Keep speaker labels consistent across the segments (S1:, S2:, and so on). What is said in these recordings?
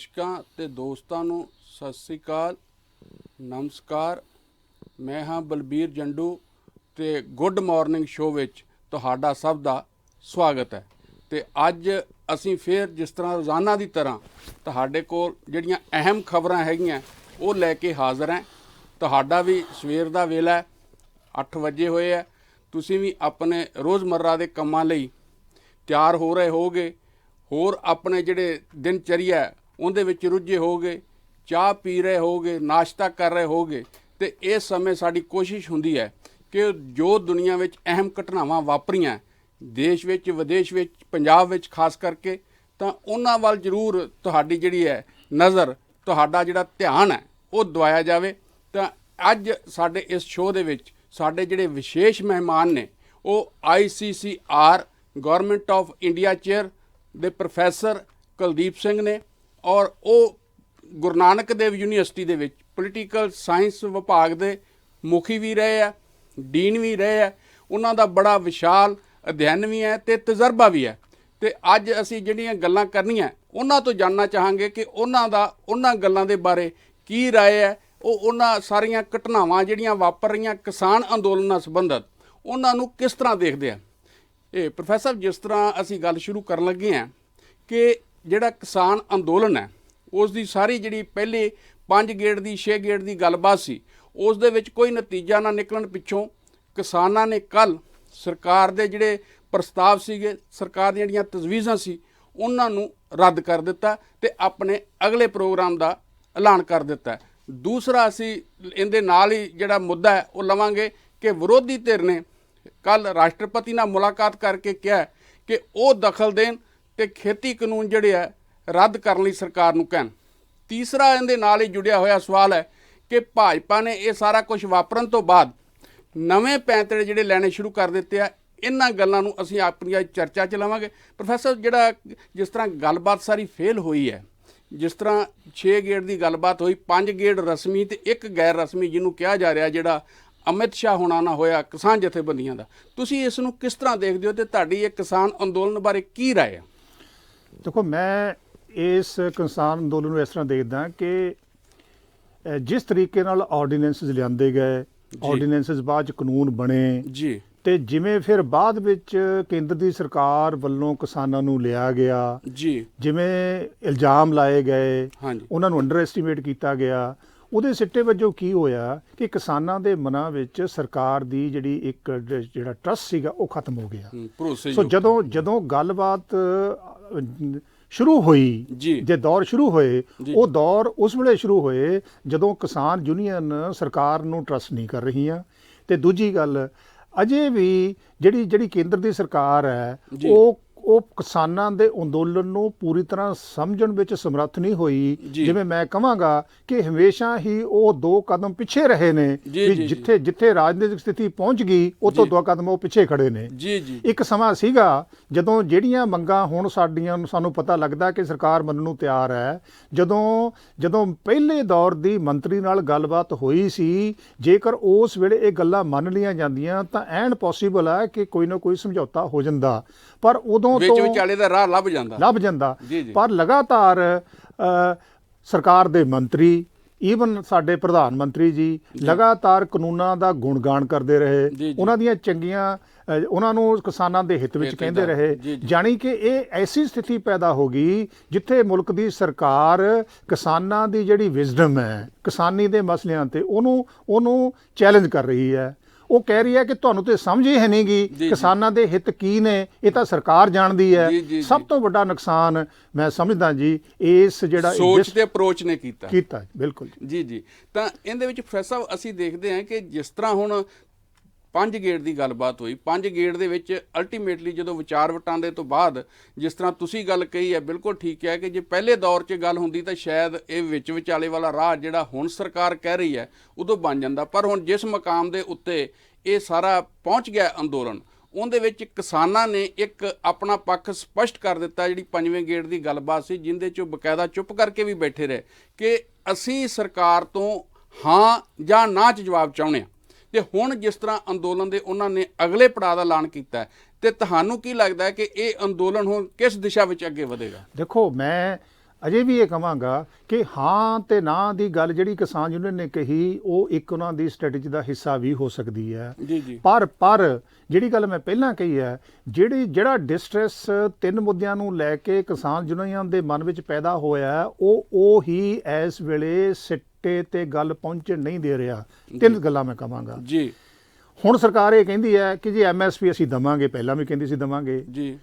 S1: ਦਰਸ਼ਕਾਂ ਤੇ ਦੋਸਤਾਂ ਨੂੰ ਸਤਿ ਸ੍ਰੀ ਅਕਾਲ, ਨਮਸਕਾਰ। ਮੈਂ ਹਾਂ ਬਲਬੀਰ ਜੰਡੂ ਤੇ ਗੁੱਡ ਮਾਰਨਿੰਗ ਸ਼ੋਅ ਵਿੱਚ ਤੁਹਾਡਾ ਸਭ ਦਾ ਸਵਾਗਤ ਹੈ। ਤੇ ਅੱਜ ਅਸੀਂ ਫਿਰ ਜਿਸ ਤਰ੍ਹਾਂ ਰੋਜ਼ਾਨਾ ਦੀ ਤਰ੍ਹਾਂ ਤੁਹਾਡੇ ਕੋਲ ਜਿਹੜੀਆਂ ਅਹਿਮ ਖਬਰਾਂ ਹੈਗੀਆਂ ਉਹ ਲੈ ਕੇ ਹਾਜ਼ਰ ਹਾਂ। ਤੁਹਾਡਾ ਵੀ ਸਵੇਰ ਦਾ ਵੇਲਾ ਹੈ, 8 ਵਜੇ ਹੋਏ ਹੈ। ਤੁਸੀਂ ਵੀ ਆਪਣੇ ਰੋਜ਼ਮर्रा ਦੇ ਕੰਮਾਂ ਲਈ ਤਿਆਰ ਹੋ ਰਹੇ ਹੋਗੇ, ਹੋਰ ਆਪਣੇ ਜਿਹੜੇ ਦਿਨਚਰਿਆ ਉਹਦੇ ਵਿੱਚ ਰੁੱਝੇ ਹੋਗੇ, ਚਾਹ ਪੀ ਰਹੇ ਹੋਗੇ, ਨਾਸ਼ਤਾ ਕਰ ਰਹੇ ਹੋਗੇ। ਤੇ ਇਸ ਸਮੇਂ ਸਾਡੀ ਕੋਸ਼ਿਸ਼ ਹੁੰਦੀ ਹੈ ਕਿ ਜੋ ਦੁਨੀਆ ਵਿੱਚ ਅਹਿਮ ਘਟਨਾਵਾਂ ਵਾਪਰੀਆਂ ਦੇਸ਼ ਵਿੱਚ, ਵਿਦੇਸ਼ ਵਿੱਚ, ਪੰਜਾਬ ਵਿੱਚ ਖਾਸ ਕਰਕੇ, ਤਾਂ ਉਹਨਾਂ ਵੱਲ ਜ਼ਰੂਰ ਤੁਹਾਡੀ ਜਿਹੜੀ ਹੈ ਨਜ਼ਰ, ਤੁਹਾਡਾ ਜਿਹੜਾ ਧਿਆਨ ਹੈ ਉਹ ਦਵਾਇਆ ਜਾਵੇ। ਤਾਂ ਅੱਜ ਸਾਡੇ ਇਸ ਸ਼ੋਅ ਦੇ ਵਿੱਚ ਸਾਡੇ ਜਿਹੜੇ ਵਿਸ਼ੇਸ਼ ਮਹਿਮਾਨ ਨੇ ਉਹ ICCR government of India chair ਦੇ ਪ੍ਰੋਫੈਸਰ ਕੁਲਦੀਪ ਸਿੰਘ ਨੇ, ਔਰ ਉਹ ਗੁਰੂ ਨਾਨਕ ਦੇਵ ਯੂਨੀਵਰਸਿਟੀ ਦੇ ਵਿੱਚ ਪੋਲੀਟੀਕਲ ਸਾਇੰਸ ਵਿਭਾਗ ਦੇ ਮੁਖੀ ਵੀ ਰਹੇ ਆ, ਡੀਨ ਵੀ ਰਹੇ ਆ। ਉਹਨਾਂ ਦਾ ਬੜਾ ਵਿਸ਼ਾਲ ਅਧਿਐਨ ਵੀ ਹੈ ਤੇ ਤਜਰਬਾ ਵੀ ਹੈ। ਤੇ ਅੱਜ ਅਸੀਂ ਜਿਹੜੀਆਂ ਗੱਲਾਂ ਕਰਨੀਆਂ ਉਹਨਾਂ ਤੋਂ ਜਾਣਨਾ ਚਾਹਾਂਗੇ ਕਿ ਉਹਨਾਂ ਗੱਲਾਂ ਦੇ ਬਾਰੇ ਕੀ ਰਾਏ ਹੈ, ਉਹ ਉਹਨਾਂ ਸਾਰੀਆਂ ਘਟਨਾਵਾਂ ਜਿਹੜੀਆਂ ਵਾਪਰ ਰਹੀਆਂ ਕਿਸਾਨ ਅੰਦੋਲਨ ਨਾਲ ਸੰਬੰਧਿਤ ਉਹਨਾਂ ਨੂੰ ਕਿਸ ਤਰ੍ਹਾਂ ਦੇਖਦੇ ਆ। ਇਹ ਪ੍ਰੋਫੈਸਰ, ਜਿਸ ਤਰ੍ਹਾਂ ਅਸੀਂ ਗੱਲ ਸ਼ੁਰੂ ਕਰਨ ਲੱਗੇ ਹਾਂ ਕਿ ਜਿਹੜਾ ਕਿਸਾਨ ਅੰਦੋਲਨ ਹੈ ਉਸ ਦੀ ਸਾਰੀ ਜਿਹੜੀ ਪਹਿਲੇ 5 ਗੇੜ ਦੀ 6 ਗੇੜ ਦੀ ਗੱਲਬਾਤ ਸੀ, ਉਸ ਦੇ ਵਿੱਚ ਕੋਈ ਨਤੀਜਾ ਨਾ ਨਿਕਲਣ ਪਿੱਛੋਂ ਕਿਸਾਨਾਂ ਨੇ ਕੱਲ੍ਹ ਸਰਕਾਰ ਦੇ ਜਿਹੜੇ ਪ੍ਰਸਤਾਵ ਸੀਗੇ, ਸਰਕਾਰ ਦੀਆਂ ਜਿਹੜੀਆਂ ਤਜਵੀਜ਼ਾਂ ਸੀ, ਉਹਨਾਂ ਨੂੰ ਰੱਦ ਕਰ ਦਿੱਤਾ ਤੇ ਆਪਣੇ ਅਗਲੇ ਪ੍ਰੋਗਰਾਮ ਦਾ ਐਲਾਨ ਕਰ ਦਿੱਤਾ। ਦੂਸਰਾ ਅਸੀਂ ਇਹਦੇ ਨਾਲ ਹੀ ਜਿਹੜਾ ਮੁੱਦਾ ਹੈ ਉਹ ਲਵਾਂਗੇ ਕਿ ਵਿਰੋਧੀ ਧਿਰ ਨੇ ਕੱਲ੍ਹ ਰਾਸ਼ਟਰਪਤੀ ਨਾਲ ਮੁਲਾਕਾਤ ਕਰਕੇ ਕਿਹਾ ਕਿ ਉਹ ਦਖਲ ਦੇਣ ਤੇ ਖੇਤੀ ਕਾਨੂੰਨ ਜਿਹੜੇ ਹੈ ਰੱਦ ਕਰਨ ਲਈ ਸਰਕਾਰ ਨੂੰ ਕਹਿਣ। ਤੀਸਰਾ ਇਹਦੇ ਨਾਲ ਹੀ ਜੁੜਿਆ ਹੋਇਆ ਸਵਾਲ ਹੈ ਕਿ ਭਾਜਪਾ ਨੇ ਇਹ ਸਾਰਾ ਕੁਝ ਵਾਪਰਨ ਤੋਂ ਬਾਅਦ ਨਵੇਂ ਪੈਂਤੜੇ ਜਿਹੜੇ ਲੈਣੇ ਸ਼ੁਰੂ ਕਰ ਦਿੱਤੇ ਆ। ਇਹਨਾਂ ਗੱਲਾਂ ਨੂੰ ਅਸੀਂ ਆਪਣੀ ਅੱਜ ਚਰਚਾ 'ਚ ਲਵਾਂਗੇ। ਪ੍ਰੋਫੈਸਰ, ਜਿਹੜਾ ਜਿਸ ਤਰ੍ਹਾਂ ਗੱਲਬਾਤ ਸਾਰੀ ਫੇਲ ਹੋਈ ਹੈ, ਜਿਸ ਤਰ੍ਹਾਂ 6 ਗੇੜ ਦੀ ਗੱਲਬਾਤ ਹੋਈ, 5 ਗੇੜ ਰਸਮੀ ਤੇ 1 ਗੈਰ ਰਸਮੀ ਜਿਹਨੂੰ ਕਿਹਾ ਜਾ ਰਿਹਾ, ਜਿਹੜਾ ਅਮਿਤ ਸ਼ਾਹ ਹੋਣਾ ਨਾ ਹੋਇਆ ਕਿਸਾਨ ਜਥੇਬੰਦੀਆਂ ਦਾ, ਤੁਸੀਂ ਇਸ ਨੂੰ ਕਿਸ ਤਰ੍ਹਾਂ ਦੇਖਦੇ ਹੋ ਤੇ ਤੁਹਾਡੀ ਇਹ ਕਿਸਾਨ ਅੰਦੋਲਨ ਬਾਰੇ ਕੀ ਰਾਏ ਹੈ?
S2: ਦੇਖੋ, ਮੈਂ ਇਸ ਕਿਸਾਨ ਅੰਦੋਲਨ ਨੂੰ ਇਸ ਤਰ੍ਹਾਂ ਦੇਖਦਾ ਕਿ ਜਿਸ ਤਰੀਕੇ ਨਾਲ ਆਰਡੀਨੈਂਸਿਸ ਲਿਆਂਦੇ ਗਏ, ਆਰਡੀਨੈਂਸਿਸ ਬਾਅਦ 'ਚ ਕਾਨੂੰਨ ਬਣੇ ਜੀ, ਤੇ ਜਿਵੇਂ ਫਿਰ ਬਾਅਦ ਵਿੱਚ ਕੇਂਦਰ ਦੀ ਸਰਕਾਰ ਵੱਲੋਂ ਕਿਸਾਨਾਂ ਨੂੰ ਲਿਆ ਗਿਆ ਜੀ, ਜਿਵੇਂ ਇਲਜ਼ਾਮ ਲਾਏ ਗਏ, ਉਹਨਾਂ ਨੂੰ ਅੰਡਰ ਐਸਟੀਮੇਟ ਕੀਤਾ ਗਿਆ, ਉਹਦੇ ਸਿੱਟੇ ਵਜੋਂ ਕੀ ਹੋਇਆ ਕਿ ਕਿਸਾਨਾਂ ਦੇ ਮਨਾਂ ਵਿੱਚ ਸਰਕਾਰ ਦੀ ਜਿਹੜੀ ਇੱਕ ਜਿਹੜਾ ਟਰਸਟ ਸੀਗਾ ਉਹ ਖਤਮ ਹੋ ਗਿਆ। ਸੋ ਜਦੋਂ ਗੱਲਬਾਤ ਸ਼ੁਰੂ ਹੋਈ, ਜੇ ਦੌਰ ਸ਼ੁਰੂ ਹੋਏ, ਉਹ ਦੌਰ ਉਸ ਵੇਲੇ ਸ਼ੁਰੂ ਹੋਏ ਜਦੋਂ ਕਿਸਾਨ ਯੂਨੀਅਨ ਸਰਕਾਰ ਨੂੰ ਟਰਸਟ ਨਹੀਂ ਕਰ ਰਹੀਆਂ। ਤੇ ਦੂਜੀ ਗੱਲ, ਅਜੇ ਵੀ ਜਿਹੜੀ ਕੇਂਦਰ ਦੀ ਸਰਕਾਰ ਹੈ ਉਹ ਕਿਸਾਨਾਂ ਦੇ ਅੰਦੋਲਨ ਨੂੰ ਪੂਰੀ ਤਰ੍ਹਾਂ ਸਮਝਣ ਵਿੱਚ ਸਮਰੱਥ ਨਹੀਂ ਹੋਈ। ਜਿਵੇਂ ਮੈਂ ਕਹਾਂਗਾ ਕਿ ਹਮੇਸ਼ਾ ਹੀ ਉਹ 2 ਕਦਮ ਪਿੱਛੇ ਰਹੇ ਨੇ, ਵੀ ਜਿੱਥੇ ਰਾਜਨੀਤਿਕ ਸਥਿਤੀ ਪਹੁੰਚ ਗਈ ਉੱਥੋਂ 2 ਕਦਮ ਉਹ ਪਿੱਛੇ ਖੜੇ ਨੇ। ਇੱਕ ਸਮਾਂ ਸੀਗਾ ਜਦੋਂ ਜਿਹੜੀਆਂ ਮੰਗਾਂ ਹੁਣ ਸਾਨੂੰ ਪਤਾ ਲੱਗਦਾ ਕਿ ਸਰਕਾਰ ਮੰਨਣ ਨੂੰ ਤਿਆਰ ਹੈ, ਜਦੋਂ ਪਹਿਲੇ ਦੌਰ ਦੀ ਮੰਤਰੀ ਨਾਲ ਗੱਲਬਾਤ ਹੋਈ ਸੀ, ਜੇਕਰ ਉਸ ਵੇਲੇ ਇਹ ਗੱਲਾਂ ਮੰਨ ਲਈਆਂ ਜਾਂਦੀਆਂ ਤਾਂ ਐਨ ਪੋਸੀਬਲ ਹੈ ਕਿ ਕੋਈ ਨਾ ਕੋਈ ਸਮਝੌਤਾ ਹੋ ਜਾਂਦਾ। ਪਰ ਉਦੋਂ
S1: ਵਿਚਾਲੇ ਦਾ ਰਾਹ ਲੱਭ ਜਾਂਦਾ।
S2: ਪਰ ਲਗਾਤਾਰ ਸਰਕਾਰ ਦੇ ਮੰਤਰੀ, ਈਵਨ ਸਾਡੇ ਪ੍ਰਧਾਨ ਮੰਤਰੀ ਜੀ ਲਗਾਤਾਰ ਕਾਨੂੰਨਾਂ ਦਾ ਗੁਣਗਾਨ ਕਰਦੇ ਰਹੇ, ਉਹਨਾਂ ਦੀਆਂ ਚੰਗੀਆਂ, ਉਹਨਾਂ ਨੂੰ ਕਿਸਾਨਾਂ ਦੇ ਹਿੱਤ ਵਿੱਚ ਕਹਿੰਦੇ ਰਹੇ। ਜਾਣੀ ਕਿ ਇਹ ਐਸੀ ਸਥਿਤੀ ਪੈਦਾ ਹੋ ਗਈ ਜਿੱਥੇ ਮੁਲਕ ਦੀ ਸਰਕਾਰ ਕਿਸਾਨਾਂ ਦੀ ਜਿਹੜੀ ਵਿਜ਼ਡਮ ਹੈ, ਕਿਸਾਨੀ ਦੇ ਮਸਲਿਆਂ ਤੇ ਉਹਨੂੰ ਚੈਲੰਜ ਕਰ ਰਹੀ ਹੈ। ਉਹ ਕਹਿ ਰਹੀ ਹੈ ਕਿ ਤੁਹਾਨੂੰ ਤੇ ਸਮਝ ਹੀ ਹੈ ਨਹੀਂ ਗੀ ਕਿਸਾਨਾਂ ਦੇ ਹਿੱਤ ਕੀ ਨੇ, ਇਹ ਤਾਂ ਸਰਕਾਰ ਜਾਣਦੀ ਹੈ। ਸਭ ਤੋਂ ਵੱਡਾ ਨੁਕਸਾਨ ਮੈਂ ਸਮਝਦਾ ਜੀ ਇਸ ਜਿਹੜਾ
S1: ਸੋਚ ਤੇ ਅਪਰੋਚ ਨੇ ਕੀਤਾ।
S2: ਬਿਲਕੁਲ
S1: ਜੀ। ਤਾਂ ਇਹਦੇ ਵਿੱਚ ਪ੍ਰੋਫੈਸਰ ਅਸੀਂ ਦੇਖਦੇ ਹਾਂ ਕਿ ਜਿਸ ਤਰ੍ਹਾਂ ਹੁਣ 5 ਗੇੜ ਦੀ ਗੱਲਬਾਤ ਹੋਈ, 5 ਗੇੜ ਦੇ ਵਿੱਚ ਅਲਟੀਮੇਟਲੀ ਜਦੋਂ ਵਿਚਾਰ ਵਟਾਂਦਰੇ ਤੋਂ ਬਾਅਦ, ਜਿਸ ਤਰ੍ਹਾਂ ਤੁਸੀਂ ਗੱਲ ਕਹੀ ਹੈ ਬਿਲਕੁਲ ਠੀਕ ਹੈ ਕਿ ਜੇ ਪਹਿਲੇ ਦੌਰ 'ਚ ਗੱਲ ਹੁੰਦੀ ਤਾਂ ਸ਼ਾਇਦ ਇਹ ਵਿਚਾਲੇ ਵਾਲਾ ਰਾਹ ਜਿਹੜਾ ਹੁਣ ਸਰਕਾਰ ਕਹਿ ਰਹੀ ਹੈ ਉਦੋਂ ਬਣ ਜਾਂਦਾ। ਪਰ ਹੁਣ ਜਿਸ ਮਕਾਮ ਦੇ ਉੱਤੇ ਇਹ ਸਾਰਾ ਪਹੁੰਚ ਗਿਆ ਅੰਦੋਲਨ, ਉਹਦੇ ਵਿੱਚ ਕਿਸਾਨਾਂ ਨੇ ਇੱਕ ਆਪਣਾ ਪੱਖ ਸਪਸ਼ਟ ਕਰ ਦਿੱਤਾ। ਜਿਹੜੀ 5ਵੇਂ ਗੇੜ ਦੀ ਗੱਲਬਾਤ ਸੀ, ਜਿਹਦੇ 'ਚੋਂ ਬਕਾਇਦਾ ਚੁੱਪ ਕਰਕੇ ਵੀ ਬੈਠੇ ਰਹੇ ਕਿ ਅਸੀਂ ਸਰਕਾਰ ਤੋਂ ਹਾਂ ਜਾਂ ਨਾ 'ਚ ਜਵਾਬ ਚਾਹੁੰਦੇ ਹਾਂ। ਤੇ ਹੁਣ ਜਿਸ ਤਰ੍ਹਾਂ ਅੰਦੋਲਨ ਦੇ ਉਹਨਾਂ ਨੇ ਅਗਲੇ ਪੜਾਅ ਦਾ ਐਲਾਨ ਕੀਤਾ, ਤੇ ਤੁਹਾਨੂੰ ਕੀ ਲੱਗਦਾ ਹੈ ਕਿ ਇਹ ਅੰਦੋਲਨ ਹੁਣ ਕਿਸ ਦਿਸ਼ਾ ਵਿੱਚ ਅੱਗੇ ਵਧੇਗਾ?
S2: ਦੇਖੋ, ਮੈਂ ਅਜੇ ਵੀ ਇਹ ਕਹਾਂਗਾ ਕਿ ਹਾਂ ਤੇ ਨਾ ਦੀ ਗੱਲ ਜਿਹੜੀ ਕਿਸਾਨ ਯੂਨੀਅਨ ਨੇ ਕਹੀ ਉਹ ਇੱਕ ਉਹਨਾਂ ਦੀ ਸਟ੍ਰੈਟਜੀ ਦਾ ਹਿੱਸਾ ਵੀ ਹੋ ਸਕਦੀ ਹੈ।
S1: ਜੀ ਜੀ।
S2: ਪਰ ਜਿਹੜੀ ਗੱਲ ਮੈਂ ਪਹਿਲਾਂ ਕਹੀ ਹੈ, ਜਿਹੜਾ ਡਿਸਟ੍ਰੈਸ 3 ਮੁੱਦਿਆਂ ਨੂੰ ਲੈ ਕੇ ਕਿਸਾਨ ਯੂਨੀਅਨ ਦੇ ਮਨ ਵਿੱਚ ਪੈਦਾ ਹੋਇਆ, ਉਹ ਹੀ ਇਸ ਵੇਲੇ ਸਿੱਟੇ ਤੇ ਗੱਲ ਪਹੁੰਚਣ ਨਹੀਂ ਦੇ ਰਿਹਾ। 3 ਗੱਲਾਂ ਮੈਂ ਕਹਾਂਗਾ
S1: ਜੀ।
S2: ਹੁਣ ਸਰਕਾਰ ਇਹ ਕਹਿੰਦੀ ਹੈ ਕਿ ਜੀ MSP ਅਸੀਂ ਦੇਵਾਂਗੇ, ਪਹਿਲਾਂ ਵੀ ਕਹਿੰਦੀ ਸੀ ਦੇਵਾਂਗੇ
S1: ਜੀ,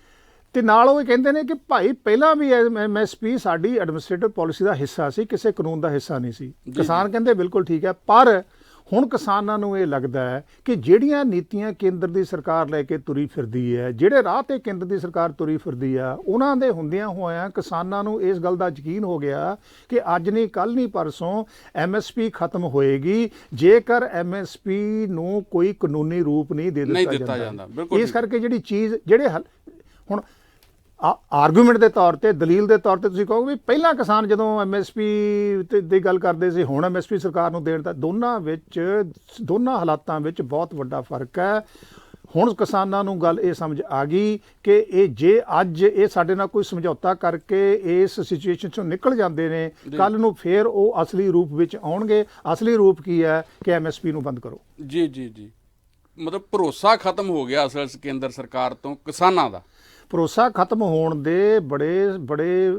S2: ਤੇ ਨਾਲ ਉਹ ਇਹ ਕਹਿੰਦੇ ਨੇ ਕਿ ਭਾਈ ਪਹਿਲਾਂ ਵੀ MSP ਸਾਡੀ ਐਡਮਿਨਿਸਟ੍ਰੇਟਿਵ ਪਾਲਿਸੀ ਦਾ ਹਿੱਸਾ ਸੀ, ਕਿਸੇ ਕਾਨੂੰਨ ਦਾ ਹਿੱਸਾ ਨਹੀਂ ਸੀ। ਕਿਸਾਨ ਕਹਿੰਦੇ ਬਿਲਕੁਲ ਠੀਕ ਹੈ, ਪਰ ਹੁਣ ਕਿਸਾਨਾਂ ਨੂੰ ਇਹ ਲੱਗਦਾ ਹੈ ਕਿ ਜਿਹੜੀਆਂ ਨੀਤੀਆਂ ਕੇਂਦਰ ਦੀ ਸਰਕਾਰ ਲੈ ਕੇ ਤੁਰੀ ਫਿਰਦੀ ਹੈ, ਜਿਹੜੇ ਰਾਹ ਤੇ ਕੇਂਦਰ ਦੀ ਸਰਕਾਰ ਤੁਰੀ ਫਿਰਦੀ ਆ, ਉਹਨਾਂ ਦੇ ਹੁੰਦਿਆਂ ਹੋਇਆਂ ਕਿਸਾਨਾਂ ਨੂੰ ਇਸ ਗੱਲ ਦਾ ਯਕੀਨ ਹੋ ਗਿਆ ਕਿ ਅੱਜ ਨਹੀਂ ਕੱਲ੍ਹ ਨਹੀਂ ਪਰਸੋਂ MSP ਖਤਮ ਹੋਏਗੀ ਜੇਕਰ MSP ਨੂੰ ਕੋਈ ਕਾਨੂੰਨੀ ਰੂਪ ਨਹੀਂ ਦਿੱਤਾ ਜਾਂਦਾ। ਇਸ ਕਰਕੇ ਜਿਹੜੀ ਚੀਜ਼ ਹੁਣ ਆਰਗੂਮੈਂਟ ਦੇ ਤੌਰ ਤੇ, ਦਲੀਲ ਦੇ ਤੌਰ ਤੇ ਤੁਸੀਂ ਕਹੋਗੇ ਵੀ ਪਹਿਲਾਂ ਕਿਸਾਨ ਜਦੋਂ MSP ਦੀ ਗੱਲ ਕਰਦੇ ਸੀ, ਹੁਣ MSP ਸਰਕਾਰ ਨੂੰ ਦੇਣ ਦਾ, ਦੋਨਾਂ ਹਾਲਾਤਾਂ ਵਿੱਚ ਬਹੁਤ ਵੱਡਾ ਫਰਕ ਹੈ। ਹੁਣ ਕਿਸਾਨਾਂ ਨੂੰ ਗੱਲ ਇਹ ਸਮਝ ਆ ਗਈ ਕਿ ਜੇ ਅੱਜ ਇਹ ਸਾਡੇ ਨਾਲ ਕੋਈ ਸਮਝੌਤਾ ਕਰਕੇ ਇਸ ਸਿਚੁਏਸ਼ਨ ਚੋਂ ਨਿਕਲ ਜਾਂਦੇ ਨੇ, ਕੱਲ ਨੂੰ ਫੇਰ ਉਹ ਅਸਲੀ ਰੂਪ ਵਿੱਚ ਆਉਣਗੇ। ਅਸਲੀ ਰੂਪ ਕੀ ਹੈ ਕਿ MSP ਨੂੰ ਬੰਦ ਕਰੋ।
S1: ਜੀ ਜੀ ਜੀ। ਮਤਲਬ ਭਰੋਸਾ ਖਤਮ ਹੋ ਗਿਆ ਅਸਲ ਕੇਂਦਰ ਸਰਕਾਰ ਤੋਂ ਕਿਸਾਨਾਂ ਦਾ।
S2: ਭਰੋਸਾ ਖਤਮ ਹੋਣ ਦੇ ਬੜੇ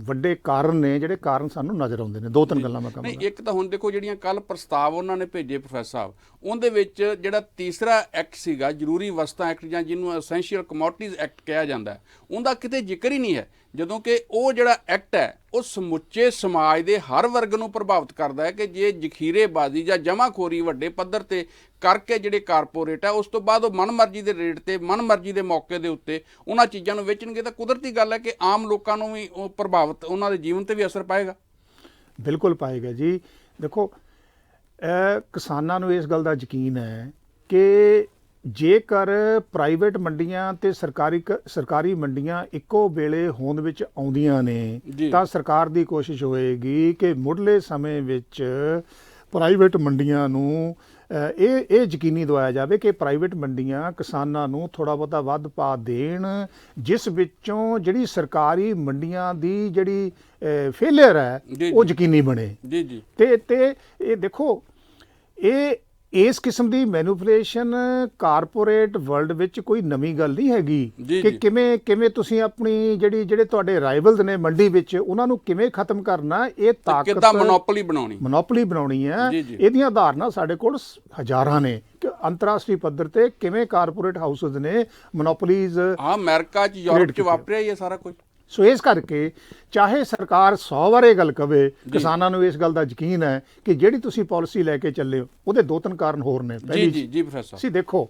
S2: ਵੱਡੇ ਕਾਰਨ ਨੇ, ਜਿਹੜੇ ਕਾਰਨ ਸਾਨੂੰ ਨਜ਼ਰ ਆਉਂਦੇ ਨੇ। 2-3 ਗੱਲਾਂ ਮੈਂ ਕਹਾਂਗਾ।
S1: ਇੱਕ ਤਾਂ ਹੁਣ ਦੇਖੋ ਜਿਹੜੀਆਂ ਕੱਲ ਪ੍ਰਸਤਾਵ ਉਹਨਾਂ ਨੇ ਭੇਜੇ ਪ੍ਰੋਫੈਸਰ ਸਾਹਿਬ, ਉਹਦੇ ਵਿੱਚ ਜਿਹੜਾ ਤੀਸਰਾ ਐਕਟ ਸੀਗਾ, ਜ਼ਰੂਰੀ ਵਸਤਾਂ ਐਕਟ ਜਾਂ ਜਿਹਨੂੰ ਐਸੈਂਸ਼ੀਅਲ ਕਮੋਡਿਟੀਜ਼ ਐਕਟ ਕਿਹਾ ਜਾਂਦਾ, ਉਹਦਾ ਕਿਤੇ ਜ਼ਿਕਰ ਹੀ ਨਹੀਂ ਹੈ। ਜਦੋਂ ਕਿ ਉਹ ਜਿਹੜਾ ਐਕਟ ਹੈ ਉਹ ਸਮੁੱਚੇ ਸਮਾਜ ਦੇ ਹਰ ਵਰਗ ਨੂੰ ਪ੍ਰਭਾਵਿਤ ਕਰਦਾ ਹੈ ਕਿ ਜੇ ਜ਼ਖੀਰੇਬਾਜ਼ੀ ਜਾਂ ਜਮਾਖੋਰੀ ਵੱਡੇ ਪੱਧਰ ਤੇ ਕਰਕੇ ਜਿਹੜੇ ਕਾਰਪੋਰੇਟ ਹੈ, ਉਸ ਤੋਂ ਬਾਅਦ ਉਹ ਮਨਮਰਜ਼ੀ ਦੇ ਰੇਟ ਤੇ, ਮਨਮਰਜ਼ੀ ਦੇ ਮੌਕੇ ਦੇ ਉੱਤੇ ਉਹਨਾਂ ਚੀਜ਼ਾਂ ਨੂੰ ਵੇਚਣਗੇ, ਤਾਂ ਕੁਦਰਤੀ ਗੱਲ ਹੈ ਕਿ ਆਮ ਲੋਕਾਂ ਨੂੰ ਵੀ ਉਹ ਪ੍ਰਭਾਵਿਤ, ਉਹਨਾਂ ਦੇ ਜੀਵਨ ਤੇ ਵੀ ਅਸਰ ਪਾਏਗਾ। ਬਿਲਕੁਲ ਪਾਏਗਾ ਜੀ। ਦੇਖੋ, ਕਿਸਾਨਾਂ ਨੂੰ ਇਸ ਗੱਲ ਦਾ ਯਕੀਨ ਹੈ ਕਿ ਜੇਕਰ ਪ੍ਰਾਈਵੇਟ ਮੰਡੀਆਂ ਤੇ ਸਰਕਾਰੀ ਮੰਡੀਆਂ ਇੱਕੋ ਵੇਲੇ ਹੋਂਦ ਵਿੱਚ ਆਉਂਦੀਆਂ ਨੇ, ਤਾਂ ਸਰਕਾਰ ਦੀ ਕੋਸ਼ਿਸ਼ ਹੋਏਗੀ ਕਿ ਮੁੱਢਲੇ ਸਮੇਂ ਵਿੱਚ ਪ੍ਰਾਈਵੇਟ ਮੰਡੀਆਂ ਨੂੰ ਇਹ ਯਕੀਨੀ ਦਵਾਇਆ ਜਾਵੇ ਕਿ ਪ੍ਰਾਈਵੇਟ ਮੰਡੀਆਂ ਕਿਸਾਨਾਂ ਨੂੰ ਥੋੜ੍ਹਾ ਬਹੁਤਾ ਵੱਧ ਪਾ ਦੇਣ, ਜਿਸ ਵਿੱਚੋਂ ਜਿਹੜੀ ਸਰਕਾਰੀ ਮੰਡੀਆਂ ਦੀ ਜਿਹੜੀ ਫੇਲਿਅਰ ਹੈ ਉਹ ਯਕੀਨੀ ਬਣੇ। ਤੇ ਇਹ ਦੇਖੋ, ਇਸ ਕਿਸਮ ਦੀ ਮੈਨੂਪੂਲੇਸ਼ਨ ਕਾਰਪੋਰੇਟ ਵਰਲਡ ਵਿੱਚ ਕੋਈ ਨਵੀਂ ਗੱਲ ਨਹੀਂ ਹੈਗੀ ਕਿ ਕਿਵੇਂ ਤੁਸੀਂ ਆਪਣੀ ਜਿਹੜੇ ਤੁਹਾਡੇ ਰਾਈਵਲਸ ਨੇ ਮੰਡੀ ਵਿੱਚ, ਉਹਨਾਂ ਨੂੰ ਕਿਵੇਂ ਖਤਮ ਕਰਨਾ। ਇਹ ਤਾਕਤ ਕਿੱਦਾਂ ਮੋਨੋਪੋਲੀ ਬਣਾਉਣੀ ਹੈ। ਇਹਦੀਆਂ ਉਦਾਹਰਨਾਂ ਸਾਡੇ ਕੋਲ ਹਜ਼ਾਰਾਂ ਨੇ ਕਿ ਅੰਤਰਰਾਸ਼ਟਰੀ ਪੱਧਰ ਤੇ ਕਿਵੇਂ ਕਾਰਪੋਰੇਟ ਹਾਊਸਸ ਨੇ ਮੋਨੋਪੋਲੀਜ਼, ਅਮਰੀਕਾ 'ਚ, ਯੂਰਪ 'ਚ ਵਾਪਰਿਆ ਹੀ ਹੈ ਸਾਰਾ ਕੁਝ। ਸੋ ਇਸ ਕਰਕੇ ਚਾਹੇ ਸਰਕਾਰ 100 ਵਾਰ ਇਹ ਗੱਲ ਕਵੇ, ਕਿਸਾਨਾਂ ਨੂੰ ਇਸ ਗੱਲ ਦਾ ਯਕੀਨ ਹੈ ਕਿ ਜਿਹੜੀ ਤੁਸੀਂ ਪਾਲਿਸੀ ਲੈ ਕੇ ਚੱਲੇ ਹੋ ਉਹਦੇ 2-3 ਕਾਰਨ ਹੋਰ ਨੇ। ਜੀ ਪ੍ਰੋਫੈਸਰ, ਤੁਸੀਂ ਦੇਖੋ,